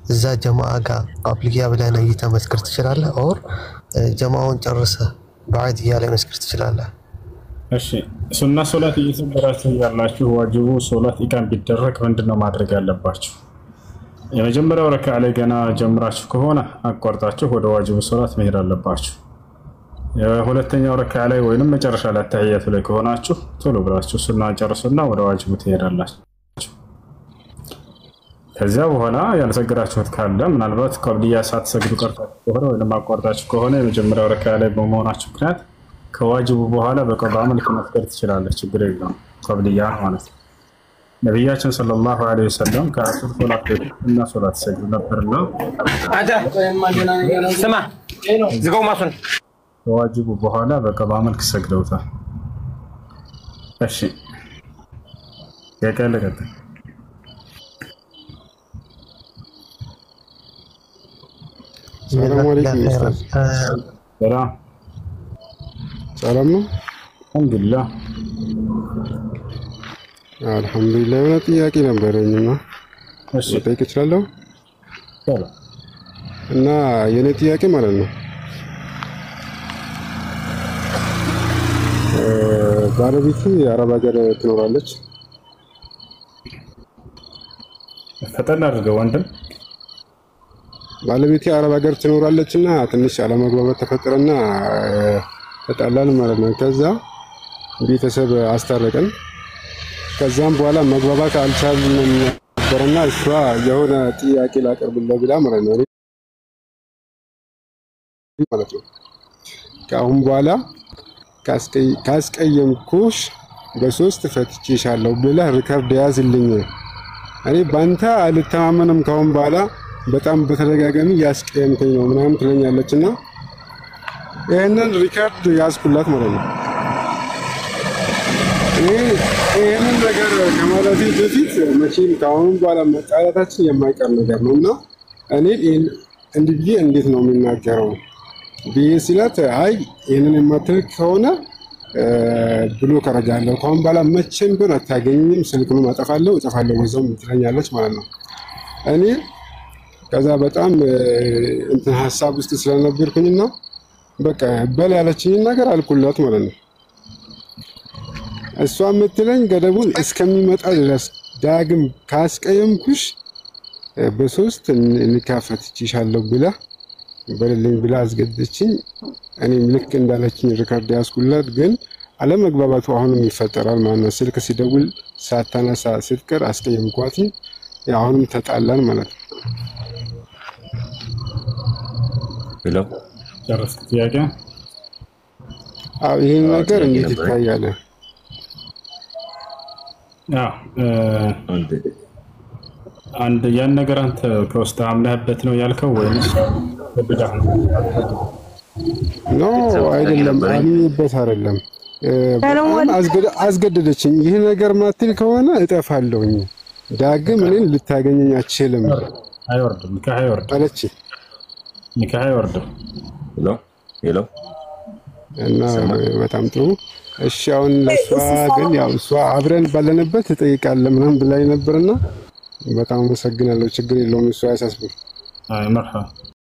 እዛ ጀማዓ ጋር ቀብልያ ብለህ ነይተህ መስገድ ትችላለህ? ኦር ጀማዓውን ጨርሰህ በዐድያ ላይ መስገድ ትችላለህ? እሺ ሱና ሶላት እየሰገዳችሁ ያላችሁ ዋጅቡ ሶላት ኢቃም ቢደረግ ምንድነው ማድረግ ያለባችሁ? የመጀመሪያው ረካዓ ላይ ገና ጀምራችሁ ከሆነ አቋርጣችሁ ወደ ዋጅቡ ሶላት መሄድ አለባችሁ። የሁለተኛው ረካዓ ላይ ወይንም መጨረሻ ላይ ተህያቱ ላይ ከሆናችሁ ቶሎ ብላችሁ ሱና ጨርሱና ወደ ዋጅቡ ትሄዳላችሁ። ከዚያ በኋላ ያልሰገዳችሁት ካለ ምናልባት ቀብልያ ሳትሰግዱ ቀርታችሁ ከሆነ ወይንም አቋርጣችሁ ከሆነ የመጀመሪያው ረካዓ ላይ በመሆናችሁ ምክንያት ከዋጅቡ በኋላ በቀዷ መልክ መስገድ ትችላለህ። ችግር የለውም። ቀብልያ ማለት ነው። ነቢያችን ሰለላሁ ዐለይሂ ወሰለም ከአስር ሶላት በፊት እና ሶላት ሰግዱ ነበርና ስማ ዝጋው ማሱን ከዋጅቡ በኋላ በቀዷ መልክ ሰግደውታል። እሺ ያቀለቀተ ሰላም አለይኩም ኡስታዝ። ሰላም ነው? አልሐምዱሊላህ አልሐምዱሊላህ። የሆነ ጥያቄ ነበረኝና መጠየቅ እችላለሁ? እና የኔ ጥያቄ ማለት ነው ባለቤቴ አረብ ሀገር ትኖራለች። ፈጠን አድርገው ወንድም። ባለቤቴ አረብ ሀገር ትኖራለች እና ትንሽ አለመግባባት ተፈጠረና ተጣላን ማለት ነው። ከዛ ቤተሰብ አስታረቀን። ከዛም በኋላ መግባባት አልቻልንም ነበርና እሷ የሆነ ጥያቄ ላቀርብልህ ብላ ማለት ነው ከአሁን በኋላ ካስቀየምኩሽ በሶስት ፈትቼሻለሁ ብለህ ሪከርድ ያዝልኝ። እኔ ባንተ አልተማመንም ከአሁን በኋላ በጣም በተደጋጋሚ ያስቀየምከኝ ነው ምናምን ትለኛለችና ይሄንን ሪከርድ ያዝኩላት ማለት ነው። ይሄንን ነገር ከማለቴ በፊት መቼም ከአሁን በኋላ መጣላታችን የማይቀር ነገር ነውና እኔ እንዲህ ብዬ እንዴት ነው የሚናገረው ብዬ ሲላት አይ ይሄንን የማትልክ ከሆነ ብሎ ከረጋለሁ ከአሁን በኋላ መቼም ቢሆን አታገኝም፣ ስልኩንም እጠፋለሁ ወዛው ትለኛለች ማለት ነው። እኔ ከዛ በጣም እንትን ሀሳብ ውስጥ ስለነበርኩኝና በቃ በል ያለችኝን ነገር አልኩላት ማለት ነው። እሷ የምትለኝ ገደቡን እስከሚመጣ ድረስ ዳግም ካስቀየምኩሽ በሶስት እንካፈትችሻለሁ ብላ በልልኝ ብላ አስገደችኝ። እኔም ልክ እንዳለችኝ ሪከርድ ያስኩላት፣ ግን አለመግባባቱ አሁንም ይፈጠራል ማለት ነው። ስልክ ሲደውል ሳታነሳ ስትቀር አስቀየምኳት፣ አሁንም ተጣላን ማለት ነው። ሄሎ ጨረስክ ጥያቄ? አዎ ይሄን ነገር እንዴት ይታያል? አንድ ያን ነገር አንተ ከውስጥ አምነህበት ነው ያልከው ወይስ በብዳህ ነው? ኖ አይደለም፣ አምኜበት አይደለም። አስገደደችኝ። ይሄ ነገር ማትል ከሆነ እጠፋለሁኝ፣ ዳግም እኔን ልታገኘኝ አትችልም። አይወርድም፣ ኒካህ አይወርድም አለች። ኒካህ አይወርድም። ሄሎ እና በጣም ጥሩ። እሺ አሁን ለሷ ግን ያው እሷ አብረን ባለንበት ትጠይቃለህ ምናምን ብላኝ ነበርና በጣም አመሰግናለሁ። ችግር የለውም፣ እሷ አያሳስብም። አይ መርሐባ